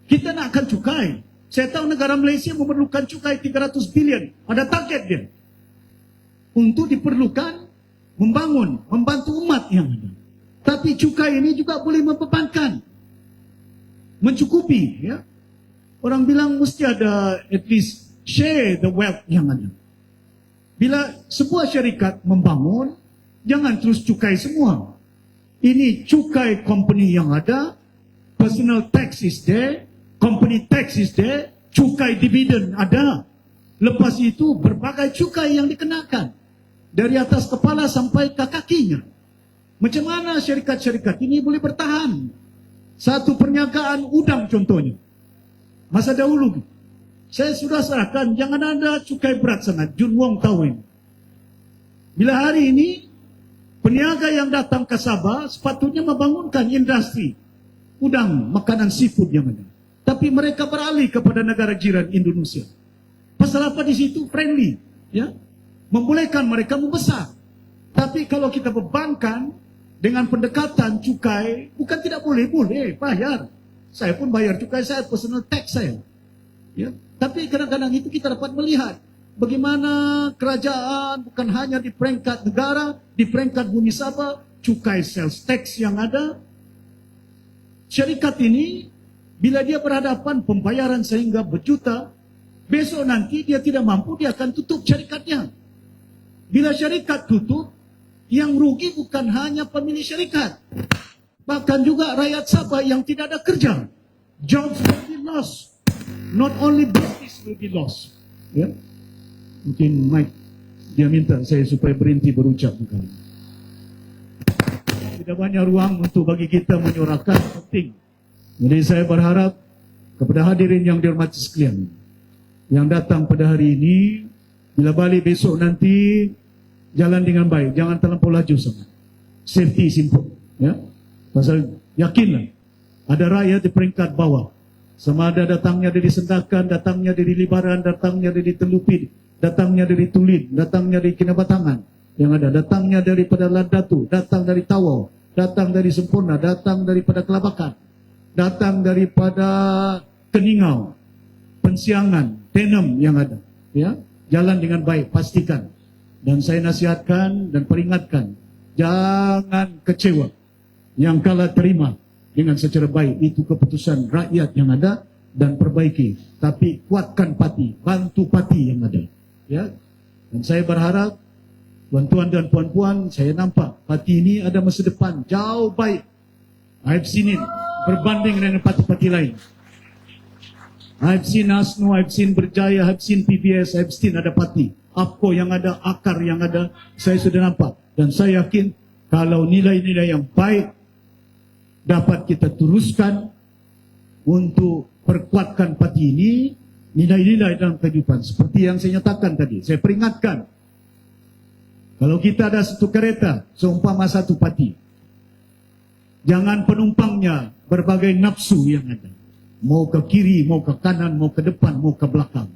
Kita nak akan cukai. Saya tahu negara Malaysia memerlukan cukai 300 bilion. Ada target dia. Untuk diperlukan membangun, membantu umat yang ada. Tapi cukai ini juga boleh membebankan. Mencukupi. Ya. Orang bilang mesti ada at least share the wealth yang ada. Bila sebuah syarikat membangun, jangan terus cukai semua. Ini cukai company yang ada, personal tax is there, company tax is there, cukai dividen ada. Lepas itu berbagai cukai yang dikenakan. Dari atas kepala sampai ke kakinya. Macam mana syarikat-syarikat ini boleh bertahan? Satu perniagaan udang contohnya. Masa dahulu, saya sudah sarankan jangan ada cukai berat sangat. Jun Wong tahu ini. Bila hari ini, peniaga yang datang ke Sabah sepatutnya membangunkan industri udang, makanan seafood yang ada. Tapi mereka beralih kepada negara jiran Indonesia. Pasal apa di situ? Friendly. Ya? Membolehkan mereka membesar. Tapi kalau kita bebankan dengan pendekatan cukai, bukan tidak boleh, boleh bayar. Saya pun bayar cukai saya, personal tax saya. Ya. Tapi kadang-kadang itu kita dapat melihat bagaimana kerajaan bukan hanya di peringkat negara, di peringkat bumi Sabah, cukai sales tax yang ada. Syarikat ini, bila dia berhadapan pembayaran sehingga berjuta, besok nanti dia tidak mampu, dia akan tutup syarikatnya. Bila syarikat tutup, yang rugi bukan hanya pemilik syarikat, bahkan juga rakyat Sabah yang tidak ada kerja. Jobs will be lost. Not only business will be lost. Ya. Mungkin Mike dia minta saya supaya berhenti berucap kali. Tidak banyak ruang untuk bagi kita menyuarakan penting. Jadi saya berharap kepada hadirin yang dihormati sekalian, yang datang pada hari ini, bila balik besok nanti jalan dengan baik, jangan terlampau laju sangat. Safety simple, ya. Pasal yakinlah ada rakyat di peringkat bawah. Sama ada datangnya dari Sendakan, datangnya dari Libaran, datangnya dari Telupin, datangnya dari Tulin, datangnya dari Kinabatangan, yang ada datangnya daripada Ladatu, datang dari Tawau, datang dari Sempurna, datang daripada Kelabakan, datang daripada Keningau, Pensiangan, Tenem yang ada. Ya, jalan dengan baik, pastikan. Dan saya nasihatkan dan peringatkan, jangan kecewa. Yang kalah terima dengan secara baik, itu keputusan rakyat yang ada, dan perbaiki. Tapi kuatkan parti, bantu parti yang ada. Ya. Dan saya berharap, tuan-tuan dan puan-puan, saya nampak parti ini ada masa depan jauh baik. I've seen it berbanding dengan parti-parti lain. I've seen ASNO, I've seen Berjaya, I've seen PBS, I've seen ada parti. APCO yang ada, akar yang ada, saya sudah nampak. Dan saya yakin kalau nilai-nilai yang baik dapat kita teruskan untuk perkuatkan parti ini, nilai-nilai dalam kehidupan. Seperti yang saya nyatakan tadi, saya peringatkan. Kalau kita ada satu kereta, seumpama satu parti, jangan penumpangnya berbagai nafsu yang ada. Mau ke kiri, mau ke kanan, mau ke depan, mau ke belakang.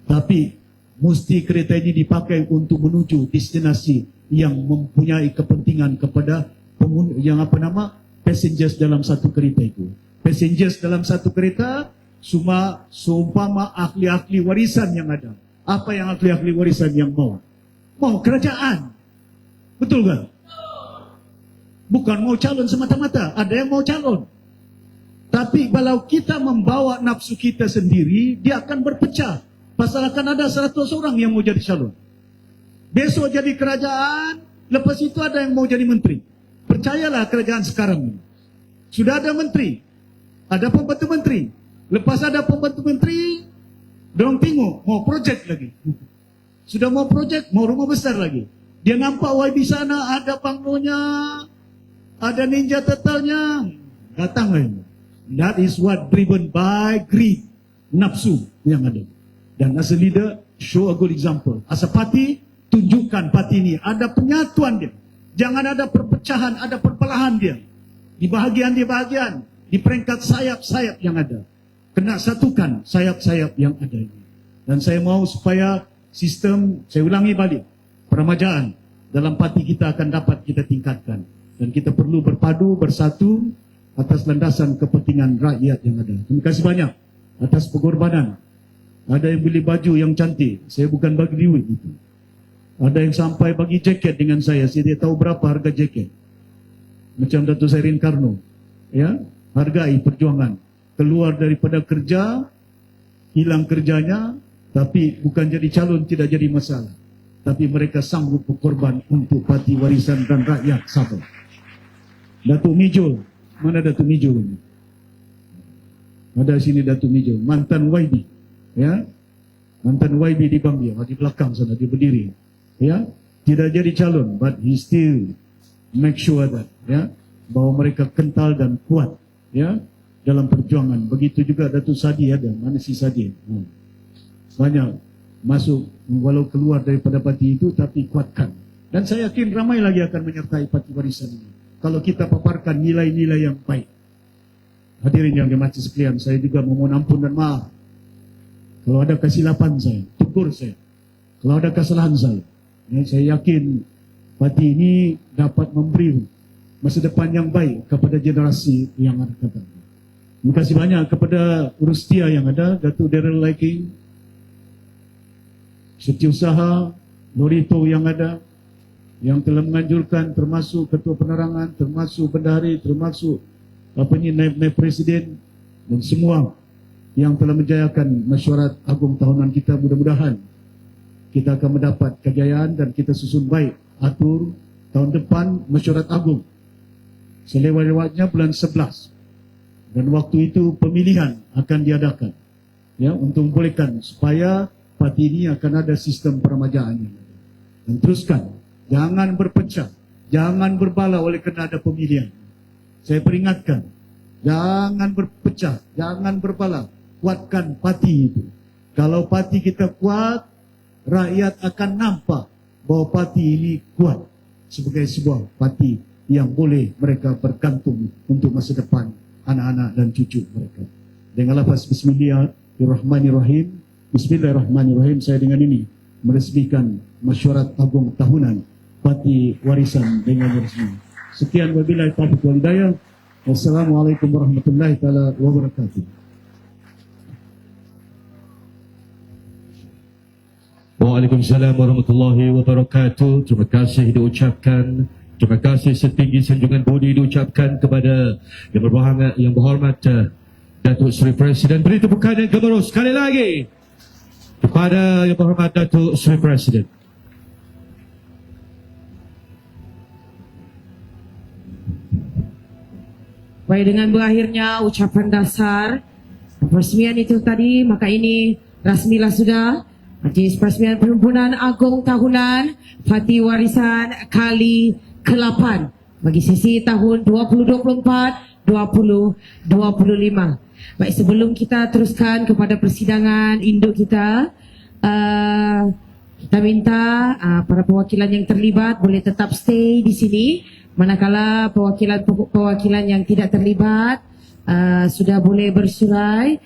Tapi mesti kereta ini dipakai untuk menuju destinasi yang mempunyai kepentingan kepada yang passengers dalam satu kereta itu. Passengers dalam satu kereta seumpama ahli-ahli warisan yang ada. Apa yang ahli-ahli warisan yang mau? Mau kerajaan. Betul kan? Bukan mau calon semata-mata. Ada yang mau calon. Tapi kalau kita membawa nafsu kita sendiri, dia akan berpecah. Pasal akan ada 100 orang yang mau jadi calon. Besok jadi kerajaan, lepas itu ada yang mau jadi menteri. Percayalah kerajaan sekarang ini. Sudah ada menteri, ada pembantu menteri. Lepas ada pembantu menteri, dorang tengok, mau projek lagi. Sudah mau projek, mau rumah besar lagi. Dia nampak YB sana, ada banglonya, ada ninja turtle-nya. Datang lagi. That is what driven by greed, nafsu yang ada. Dan as a leader, show a good example. As a party, tunjukkan parti ini ada penyatuan dia. Jangan ada perpecahan, ada perpelahan dia. Di bahagian, di peringkat sayap-sayap yang ada. Kena satukan sayap-sayap yang ada ini. Dan saya mau supaya sistem, saya ulangi balik, peremajaan dalam parti kita akan dapat kita tingkatkan. Dan kita perlu berpadu, bersatu atas landasan kepentingan rakyat yang ada. Terima kasih banyak atas pengorbanan. Ada yang beli baju yang cantik, saya bukan bagi duit itu. Ada yang sampai bagi jaket dengan saya tidak tahu berapa harga jaket. Macam Datuk Sairin Karno. Ya, hargai perjuangan. Keluar daripada kerja, hilang kerjanya, tapi bukan jadi calon tidak jadi masalah. Tapi mereka sanggup berkorban untuk parti warisan dan rakyat Sabah. Datuk Mijul, mana Datuk Mijul ini? Ada sini Datuk Mijul, mantan YB. Ya, mantan YB di Bangil, di belakang sana dia berdiri. Ya, tidak jadi calon, but he still make sure that, ya, bahwa mereka kental dan kuat, ya, dalam perjuangan. Begitu juga Datuk Sadi ada, mana si Sadi? Banyak masuk walau keluar daripada parti itu, tapi kuatkan. Dan saya yakin ramai lagi akan menyertai parti warisan ini. Kalau kita paparkan nilai-nilai yang baik. Hadirin yang dimati sekalian, saya juga memohon ampun dan maaf. Kalau ada kesilapan saya, tegur saya. Kalau ada kesalahan saya, ya, saya yakin parti ini dapat memberi masa depan yang baik kepada generasi yang akan datang. Terima kasih banyak kepada Urustia yang ada, Datuk Daryl Liking, Setiausaha Lorito yang ada, yang telah menganjurkan, termasuk Ketua Penerangan, termasuk Bendahari, termasuk naib presiden, dan semua yang telah menjayakan mesyuarat agung tahunan kita. Mudah-mudahan kita akan mendapat kejayaan dan kita susun baik atur tahun depan mesyuarat agung. Selewat-lewatnya bulan 11. Dan waktu itu pemilihan akan diadakan. Ya, untuk membolehkan supaya parti ini akan ada sistem peremajaannya. Dan teruskan, jangan berpecah, jangan berbala oleh kerana ada pemilihan. Saya peringatkan, jangan berpecah, jangan berbala. Kuatkan parti itu. Kalau parti kita kuat, rakyat akan nampak bahawa parti ini kuat sebagai sebuah parti yang boleh mereka bergantung untuk masa depan anak-anak dan cucu mereka. Dengan lafaz Bismillahirrahmanirrahim. Bismillahirrahmanirrahim. Saya dengan ini meresmikan mesyuarat agung tahunan Parti Warisan dengan resmi. Sekian wabillahi taufiq wal hidayah. Wassalamualaikum warahmatullahi taala wabarakatuh. Waalaikumsalam warahmatullahi wabarakatuh. Terima kasih diucapkan. Terima kasih setinggi sanjungan budi diucapkan kepada yang berhormat Datuk Seri Presiden. Beri tepukan yang gemuruh sekali lagi kepada yang berhormat Datuk Seri Presiden. Baik, dengan berakhirnya ucapan dasar peresmian itu tadi, maka ini rasmilah sudah majlis peresmian perhimpunan agung tahunan Parti Warisan kali ke-8 bagi sesi tahun 2024-2025. Baik, sebelum kita teruskan kepada persidangan induk kita, kita minta para perwakilan yang terlibat boleh tetap stay di sini. Manakala perwakilan yang tidak terlibat sudah boleh bersurai.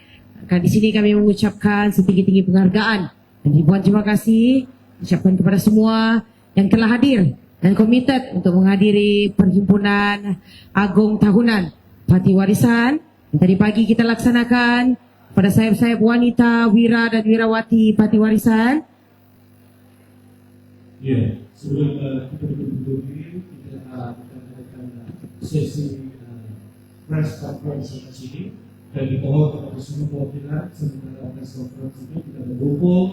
Di sini kami mengucapkan setinggi-tinggi penghargaan dan ribuan terima kasih ucapkan kepada semua yang telah hadir dan komited untuk menghadiri perhimpunan agung tahunan Parti Warisan yang tadi pagi kita laksanakan pada sayap-sayap wanita, wira dan wirawati Parti Warisan. Ya, sebelum kita berdiri, kita akan sesi press conference di sini. Dan kita mohon kepada semua perwakilan sementara press conference ini kita berkumpul